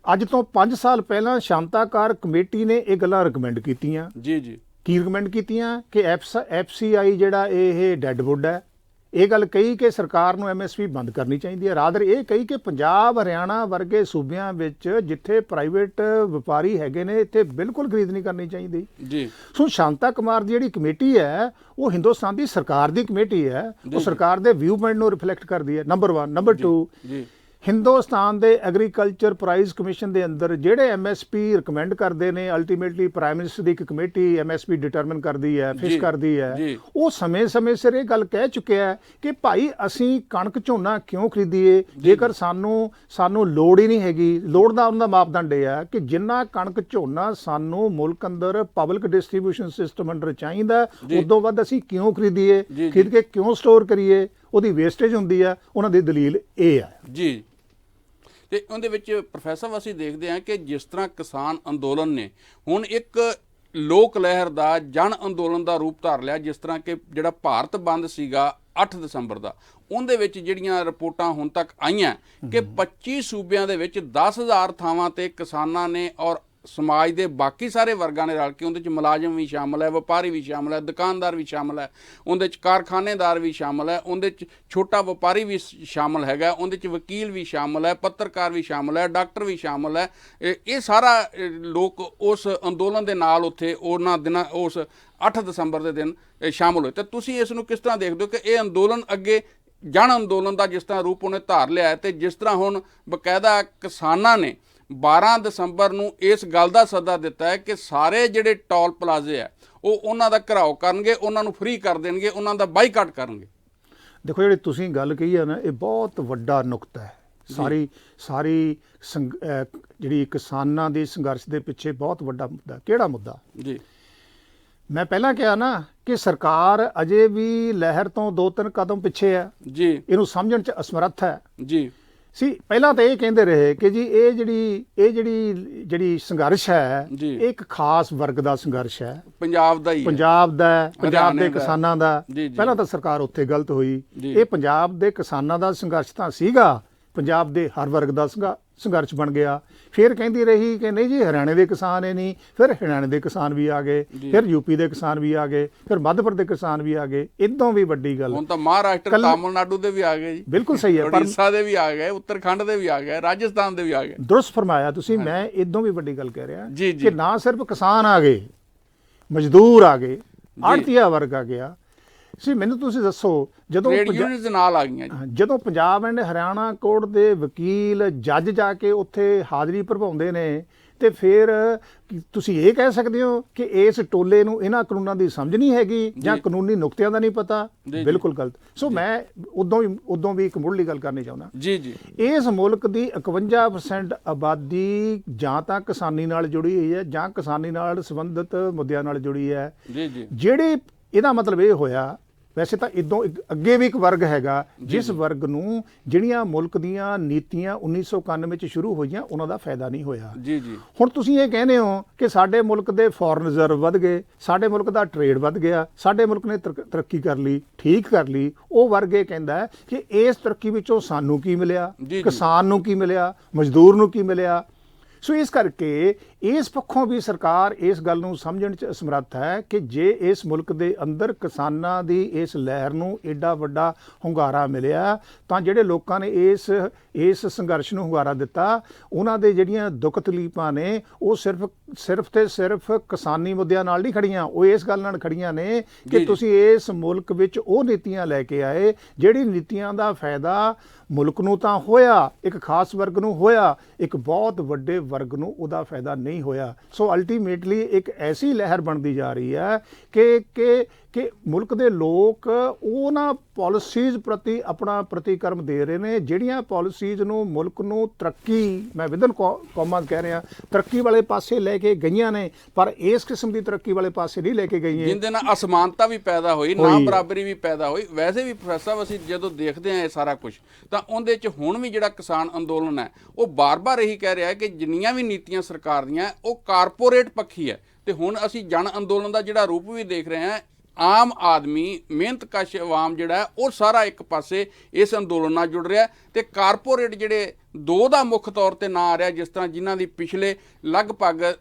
S1: ਅੱਜ ਤੋਂ 5 ਸਾਲ ਪਹਿਲਾਂ ਸ਼ਾਂਤਾਕਾਰ ਕਮੇਟੀ ਨੇ ਇਹ ਗੱਲਾਂ ਰਿਕਮੈਂਡ ਕੀਤੀਆਂ। ਕੀ ਰਿਕਮੈਂਡ ਕੀਤੀਆਂ ਕਿ FCI ਜਿਹੜਾ ਇਹ ਡੈਡਵੁੱਡ ਹੈ। ਇਹ ਗੱਲ ਕਹੀ ਕਿ ਸਰਕਾਰ ਨੂੰ MSP ਬੰਦ ਕਰਨੀ ਚਾਹੀਦੀ ਹੈ। ਰਾਦਰ ਇਹ ਕਹੀ ਕਿ ਪੰਜਾਬ, ਹਰਿਆਣਾ ਵਰਗੇ ਸੂਬਿਆਂ ਵਿੱਚ ਜਿੱਥੇ ਪ੍ਰਾਈਵੇਟ ਵਪਾਰੀ ਹੈਗੇ ਨੇ, ਇੱਥੇ ਬਿਲਕੁਲ ਖਰੀਦ ਨਹੀਂ ਕਰਨੀ ਚਾਹੀਦੀ। ਸੋ ਸ਼ਾਂਤਾ ਕੁਮਾਰ ਦੀ ਜਿਹੜੀ ਕਮੇਟੀ ਹੈ ਉਹ ਹਿੰਦੁਸਤਾਨ ਦੀ ਸਰਕਾਰ ਦੀ ਕਮੇਟੀ ਹੈ, ਉਹ ਸਰਕਾਰ ਦੇ ਵਿਊ ਪੁਆਇੰਟ ਨੂੰ ਰਿਫਲੈਕਟ ਕਰਦੀ ਹੈ। ਨੰਬਰ 1। ਨੰਬਰ 2, ਹਿੰਦੁਸਤਾਨ ਦੇ ਐਗਰੀਕਲਚਰ ਪ੍ਰਾਈਸ ਕਮਿਸ਼ਨ ਦੇ ਅੰਦਰ ਜਿਹੜੇ MSP ਰਿਕਮੈਂਡ ਕਰਦੇ ਨੇ, ਅਲਟੀਮੇਟਲੀ ਪ੍ਰਾਈਮ ਮਿਨਿਸਟਰ ਦੀ ਇੱਕ ਕਮੇਟੀ MSP ਡਿਟਰਮਿਨ ਕਰਦੀ ਹੈ, ਫਿਕਸ ਕਰਦੀ ਹੈ। ਉਹ ਸਮੇਂ ਸਿਰ ਇਹ ਗੱਲ ਕਹਿ ਚੁੱਕਿਆ ਹੈ ਕਿ ਭਾਈ ਅਸੀਂ ਕਣਕ ਝੋਨਾ ਕਿਉਂ ਖਰੀਦੀਏ ਜੇਕਰ ਸਾਨੂੰ ਲੋੜ ਹੀ ਨਹੀਂ ਹੈਗੀ। ਲੋੜ ਦਾ ਉਹਨਾਂ ਦਾ ਮਾਪਦੰਡ ਇਹ ਹੈ ਕਿ ਜਿੰਨਾ ਕਣਕ ਝੋਨਾ ਸਾਨੂੰ ਮੁਲਕ ਅੰਦਰ ਪਬਲਿਕ ਡਿਸਟ੍ਰੀਬਿਊਸ਼ਨ ਸਿਸਟਮ ਅੰਦਰ ਚਾਹੀਦਾ, ਉਦੋਂ ਵੱਧ ਅਸੀਂ ਕਿਉਂ ਖਰੀਦੀਏ, ਖਰੀਦ ਕੇ ਕਿਉਂ ਸਟੋਰ ਕਰੀਏ, ਉਹਦੀ ਵੇਸਟੇਜ ਹੁੰਦੀ ਹੈ। ਉਹਨਾਂ ਦੀ ਦਲੀਲ ਇਹ ਹੈ ਜੀ। ਤੇ ਉਹਦੇ ਵਿੱਚ ਪ੍ਰੋਫੈਸਰ ਅਸੀਂ ਦੇਖਦੇ ਹਾਂ ਕਿ ਜਿਸ ਤਰ੍ਹਾਂ ਕਿਸਾਨ ਅੰਦੋਲਨ ਨੇ ਹੁਣ ਇੱਕ ਲੋਕ ਲਹਿਰ ਦਾ, ਜਨ ਅੰਦੋਲਨ ਦਾ ਰੂਪ ਧਾਰ ਲਿਆ। ਜਿਸ ਤਰ੍ਹਾਂ ਕਿ ਜਿਹੜਾ ਭਾਰਤ ਬੰਦ ਸੀਗਾ 8 ਦਸੰਬਰ ਦਾ, ਉਹਦੇ ਵਿੱਚ ਜਿਹੜੀਆਂ ਰਿਪੋਰਟਾਂ ਹੁਣ ਤੱਕ ਆਈਆਂ ਕਿ 25 ਸੂਬਿਆਂ ਦੇ ਵਿੱਚ 10,000 ਥਾਵਾਂ ਤੇ ਕਿਸਾਨਾਂ ਨੇ ਔਰ ਸਮਾਜ ਦੇ ਬਾਕੀ ਸਾਰੇ ਵਰਗਾਂ ਨੇ ਰਲ ਕੇ, ਉਹਦੇ 'ਚ ਮੁਲਾਜ਼ਮ ਵੀ ਸ਼ਾਮਲ ਹੈ, ਵਪਾਰੀ ਵੀ ਸ਼ਾਮਲ ਹੈ, ਦੁਕਾਨਦਾਰ ਵੀ ਸ਼ਾਮਲ ਹੈ, ਉਹਦੇ 'ਚ ਕਾਰਖਾਨੇਦਾਰ ਵੀ ਸ਼ਾਮਲ ਹੈ, ਉਹਦੇ 'ਚ ਛੋਟਾ ਵਪਾਰੀ ਵੀ ਸ਼ਾਮਲ ਹੈਗਾ, ਉਹਦੇ 'ਚ ਵਕੀਲ ਵੀ ਸ਼ਾਮਲ ਹੈ, ਪੱਤਰਕਾਰ ਵੀ ਸ਼ਾਮਲ ਹੈ, ਡਾਕਟਰ ਵੀ ਸ਼ਾਮਲ ਹੈ। ਇਹ ਸਾਰਾ ਲੋਕ ਉਸ ਅੰਦੋਲਨ ਦੇ ਨਾਲ ਉੱਥੇ ਉਹਨਾਂ ਦਿਨਾਂ, ਉਸ 8 ਦਸੰਬਰ ਦੇ ਦਿਨ ਸ਼ਾਮਲ ਹੋਏ। ਤਾਂ ਤੁਸੀਂ ਇਸ ਨੂੰ ਕਿਸ ਤਰ੍ਹਾਂ ਦੇਖਦੇ ਹੋ ਕਿ ਇਹ ਅੰਦੋਲਨ ਅੱਗੇ ਜਨ ਅੰਦੋਲਨ ਦਾ ਜਿਸ ਤਰ੍ਹਾਂ ਰੂਪ ਉਹਨੇ ਧਾਰ ਲਿਆ, ਤੇ ਜਿਸ ਤਰ੍ਹਾਂ ਹੁਣ ਬਕਾਇਦਾ ਕਿਸਾਨਾਂ ਨੇ 12 ਦਸੰਬਰ ਨੂੰ ਇਸ ਗੱਲ ਦਾ ਸੱਦਾ ਦਿੱਤਾ ਹੈ ਕਿ ਸਾਰੇ ਜਿਹੜੇ ਟੋਲ ਪਲਾਜ਼ੇ ਆ ਉਹ ਉਹਨਾਂ ਦਾ ਘਿਰਾਓ ਕਰਨਗੇ, ਉਹਨਾਂ ਨੂੰ ਫ੍ਰੀ ਕਰ ਦੇਣਗੇ, ਉਹਨਾਂ ਦਾ ਬਾਈਕਾਟ ਕਰਨਗੇ।
S2: ਦੇਖੋ ਜਿਹੜੀ ਤੁਸੀਂ ਗੱਲ ਕਹੀ ਹੈ ਨਾ, ਇਹ ਬਹੁਤ ਵੱਡਾ ਨੁਕਤਾ ਹੈ। ਸਾਰੀ ਜਿਹੜੀ ਕਿਸਾਨਾਂ ਦੇ ਸੰਘਰਸ਼ ਦੇ ਪਿੱਛੇ ਬਹੁਤ ਵੱਡਾ ਮੁੱਦਾ। ਕਿਹੜਾ ਮੁੱਦਾ
S1: ਜੀ? ਮੈਂ
S2: ਪਹਿਲਾਂ ਕਿਹਾ ਨਾ ਕਿ ਸਰਕਾਰ ਅਜੇ ਵੀ ਲਹਿਰ ਤੋਂ 2-3 ਕਦਮ ਪਿੱਛੇ ਹੈ
S1: ਜੀ,
S2: ਇਹਨੂੰ ਸਮਝਣ 'ਚ ਅਸਮਰੱਥ ਹੈ
S1: ਜੀ।
S2: ਪਹਿਲਾਂ ਤਾਂ ਇਹ ਕਹਿੰਦੇ ਰਹੇ ਕਿ ਜੀ ਇਹ ਜਿਹੜੀ ਸੰਘਰਸ਼ ਹੈ ਇਹ ਇੱਕ ਖਾਸ ਵਰਗ ਦਾ ਸੰਘਰਸ਼ ਹੈ, ਪੰਜਾਬ ਦਾ ਹੀ, ਪੰਜਾਬ ਦੇ ਕਿਸਾਨਾਂ ਦਾ। ਪਹਿਲਾਂ ਤਾਂ ਸਰਕਾਰ ਉੱਥੇ ਗਲਤ ਹੋਈ। ਇਹ ਪੰਜਾਬ ਦੇ ਕਿਸਾਨਾਂ ਦਾ ਸੰਘਰਸ਼ ਤਾਂ ਸੀਗਾ, ਪੰਜਾਬ ਦੇ ਹਰ ਵਰਗ ਦਾ ਸੰਘਰਸ਼ ਬਣ ਗਿਆ। ਫਿਰ ਕਹਿੰਦੀ ਰਹੀ ਕਿ ਨਹੀਂ ਜੀ ਹਰਿਆਣੇ ਦੇ ਕਿਸਾਨ ਇਹ ਨਹੀਂ, ਫਿਰ ਹਰਿਆਣੇ ਦੇ ਕਿਸਾਨ ਵੀ ਆ ਗਏ, ਫਿਰ ਯੂਪੀ ਦੇ ਕਿਸਾਨ ਵੀ ਆ ਗਏ, ਫਿਰ ਮੱਧ ਪ੍ਰਦੇਸ਼ ਦੇ ਕਿਸਾਨ ਵੀ ਆ ਗਏ। ਇਦੋਂ ਵੀ ਵੱਡੀ ਗੱਲ
S1: ਹੁਣ ਤਾਂ ਮਹਾਰਾਸ਼ਟਰ, ਤਾਮਿਲਨਾਡੂ ਦੇ ਵੀ ਆ ਗਏ ਜੀ।
S2: ਬਿਲਕੁਲ ਸਹੀ ਹੈ,
S1: ਉੜੀਸਾ ਦੇ ਵੀ ਆ ਗਏ, ਉੱਤਰਾਖੰਡ ਦੇ ਵੀ ਆ ਗਏ, ਰਾਜਸਥਾਨ ਦੇ ਵੀ ਆ ਗਏ।
S2: ਦੁਰਸਤ ਫਰਮਾਇਆ ਤੁਸੀਂ। ਮੈਂ ਇਦੋਂ ਵੀ ਵੱਡੀ ਗੱਲ ਕਹਿ ਰਿਹਾ ਕਿ ਨਾ ਸਿਰਫ ਕਿਸਾਨ ਆ ਗਏ, ਮਜ਼ਦੂਰ ਆ ਗਏ, ਆੜਤੀਆ ਵਰਗ ਆ ਗਿਆ। ਮੈਨੂੰ ਤੁਸੀਂ ਦੱਸੋ, ਜਦੋਂ
S1: ਨਾਲ ਆ ਗਈਆਂ,
S2: ਜਦੋਂ ਪੰਜਾਬ ਐਂਡ ਹਰਿਆਣਾ ਕੋਰਟ ਦੇ ਵਕੀਲ ਜੱਜ ਜਾ ਕੇ ਉੱਥੇ ਹਾਜ਼ਰੀ ਭਰਵਾਉਂਦੇ ਨੇ, ਤੇ ਫਿਰ ਤੁਸੀਂ ਇਹ ਕਹਿ ਸਕਦੇ ਹੋ ਕਿ ਇਸ ਟੋਲੇ ਨੂੰ ਇਹਨਾਂ ਕਾਨੂੰਨਾਂ ਦੀ ਸਮਝ ਨਹੀਂ ਹੈਗੀ ਜਾਂ ਕਾਨੂੰਨੀ ਨੁਕਤਿਆਂ ਦਾ ਨਹੀਂ ਪਤਾ? ਬਿਲਕੁਲ ਗਲਤ। ਸੋ ਮੈਂ ਉਦੋਂ ਵੀ ਇੱਕ ਮੁੱਢਲੀ ਗੱਲ ਕਰਨੀ ਚਾਹੁੰਦਾ ਜੀ। ਇਸ ਮੁਲਕ ਦੀ 51% ਆਬਾਦੀ ਜਾਂ ਤਾਂ ਕਿਸਾਨੀ ਨਾਲ ਜੁੜੀ ਹੋਈ ਹੈ ਜਾਂ ਕਿਸਾਨੀ ਨਾਲ ਸੰਬੰਧਿਤ ਮੁੱਦਿਆਂ ਨਾਲ ਜੁੜੀ ਹੈ। ਜਿਹੜੇ ਇਹਦਾ ਮਤਲਬ ਇਹ ਹੋਇਆ, ਵੈਸੇ ਤਾਂ ਇਦੋਂ ਅੱਗੇ ਵੀ ਇੱਕ ਵਰਗ ਹੈਗਾ ਜਿਸ ਵਰਗ ਨੂੰ ਜਿਹੜੀਆਂ ਮੁਲਕ ਦੀਆਂ ਨੀਤੀਆਂ 1991 ਚ ਸ਼ੁਰੂ ਹੋਈਆਂ ਉਹਨਾਂ ਦਾ ਫਾਇਦਾ ਨਹੀਂ ਹੋਇਆ। ਹੁਣ ਤੁਸੀਂ ਇਹ ਕਹਿੰਦੇ ਹੋ ਕਿ ਸਾਡੇ ਮੁਲਕ ਦੇ ਫੋਰਨ ਰਿਜ਼ਰਵ ਵੱਧ ਗਏ, ਸਾਡੇ ਮੁਲਕ ਦਾ ਟ੍ਰੇਡ ਵੱਧ ਗਿਆ, ਸਾਡੇ ਮੁਲਕ ਨੇ ਤਰੱਕੀ ਕਰ ਲਈ, ਠੀਕ ਕਰ ਲਈ। ਉਹ ਵਰਗ ਇਹ ਕਹਿੰਦਾ ਕਿ ਇਸ ਤਰੱਕੀ ਵਿੱਚੋਂ ਸਾਨੂੰ ਕੀ ਮਿਲਿਆ, ਕਿਸਾਨ ਨੂੰ ਕੀ ਮਿਲਿਆ, ਮਜ਼ਦੂਰ ਨੂੰ ਕੀ ਮਿਲਿਆ। ਸੋ ਇਸ ਕਰਕੇ ਇਸ ਪੱਖੋਂ ਵੀ ਸਰਕਾਰ ਇਸ ਗੱਲ ਨੂੰ ਸਮਝਣ 'ਚ ਅਸਮਰੱਥ ਹੈ ਕਿ ਜੇ ਇਸ ਮੁਲਕ ਦੇ ਅੰਦਰ ਕਿਸਾਨਾਂ ਦੀ ਇਸ ਲਹਿਰ ਨੂੰ ਐਡਾ ਵੱਡਾ ਹੁੰਗਾਰਾ ਮਿਲਿਆ, ਤਾਂ ਜਿਹੜੇ ਲੋਕਾਂ ਨੇ ਇਸ ਸੰਘਰਸ਼ ਨੂੰ ਹੁੰਗਾਰਾ ਦਿੱਤਾ, ਉਹਨਾਂ ਦੇ ਜਿਹੜੀਆਂ ਦੁੱਖ ਤਕਲੀਫਾਂ ਨੇ ਉਹ ਸਿਰਫ ਤੇ ਸਿਰਫ ਕਿਸਾਨੀ ਮੁੱਦਿਆਂ ਨਾਲ ਨਹੀਂ ਖੜੀਆਂ, ਉਹ ਇਸ ਗੱਲ ਨਾਲ ਖੜੀਆਂ ਨੇ ਕਿ ਤੁਸੀਂ ਇਸ ਮੁਲਕ ਵਿੱਚ ਉਹ ਨੀਤੀਆਂ ਲੈ ਕੇ ਆਏ ਜਿਹੜੀ ਨੀਤੀਆਂ ਦਾ ਫਾਇਦਾ ਮੁਲਕ ਨੂੰ ਤਾਂ ਹੋਇਆ, ਇੱਕ ਖਾਸ ਵਰਗ ਨੂੰ ਹੋਇਆ, ਇੱਕ ਬਹੁਤ ਵੱਡੇ ਵਰਗ ਨੂੰ ਉਹਦਾ ਫਾਇਦਾ ਨਹੀਂ ਹੋਇਆ। ਸੋ ਅਲਟੀਮੇਟਲੀ ਇੱਕ ਐਸੀ ਲਹਿਰ ਬਣਦੀ ਜਾ ਰਹੀ ਹੈ ਕਿ ਮੁਲਕ ਦੇ ਲੋਕ ਉਹਨਾਂ ਪਾਲਿਸੀਜ਼ ਪ੍ਰਤੀ ਆਪਣਾ ਪ੍ਰਤੀਕਰਮ ਦੇ ਰਹੇ ਨੇ ਜਿਹੜੀਆਂ ਪਾਲਿਸੀਜ਼ ਨੂੰ ਮੁਲਕ ਨੂੰ ਤਰੱਕੀ, ਮੈਂ ਵਿਦਨ ਕੌਮਾਂ ਕਹਿ ਰਿਹਾ, ਤਰੱਕੀ ਵਾਲੇ ਪਾਸੇ ਲੈ ਕੇ ਗਈਆਂ ਨੇ, ਪਰ ਇਸ ਕਿਸਮ ਦੀ ਤਰੱਕੀ ਵਾਲੇ ਪਾਸੇ ਨਹੀਂ ਲੈ ਕੇ ਗਈਆਂ
S1: ਜਿਹਦੇ ਨਾਲ ਅਸਮਾਨਤਾ ਵੀ ਪੈਦਾ ਹੋਈ, ਨਾ ਬਰਾਬਰੀ ਵੀ ਪੈਦਾ ਹੋਈ। ਵੈਸੇ ਵੀ ਪ੍ਰੋਫੈਸਰ ਸਾਹਿਬ ਅਸੀਂ ਜਦੋਂ ਦੇਖਦੇ ਹਾਂ ਇਹ ਸਾਰਾ ਕੁਝ, ਤਾਂ ਉਹਦੇ 'ਚ ਹੁਣ ਵੀ ਜਿਹੜਾ ਕਿਸਾਨ ਅੰਦੋਲਨ ਹੈ ਉਹ ਬਾਰ-ਬਾਰ ਇਹੀ ਕਹਿ ਰਿਹਾ ਕਿ ਜਿੰਨੀਆਂ ਵੀ ਨੀਤੀਆਂ ਸਰਕਾਰ ਦੀਆਂ ਉਹ ਕਾਰਪੋਰੇਟ ਪੱਖੀ ਹੈ। ਤੇ ਹੁਣ ਅਸੀਂ ਜਨ ਅੰਦੋਲਨ ਦਾ ਜਿਹੜਾ ਰੂਪ ਵੀ ਦੇਖ ਰਹੇ ਹਾਂ, ਆਮ ਆਦਮੀ, ਮਿਹਨਤਕਸ਼ ਆਵਾਮ ਜਿਹੜਾ ਉਹ ਸਾਰਾ ਇੱਕ ਪਾਸੇ ਇਸ ਅੰਦੋਲਨ ਨਾਲ ਜੁੜ ਰਿਹਾ, ਤੇ ਕਾਰਪੋਰੇਟ ਜਿਹੜੇ ਦੋ ਦਾ ਮੁੱਖ ਤੌਰ ਤੇ ਨਾਂ ਆ ਰਿਹਾ, ਜਿਸ ਤਰ੍ਹਾਂ ਜਿਨ੍ਹਾਂ ਦੀ ਪਿਛਲੇ ਲਗਭਗ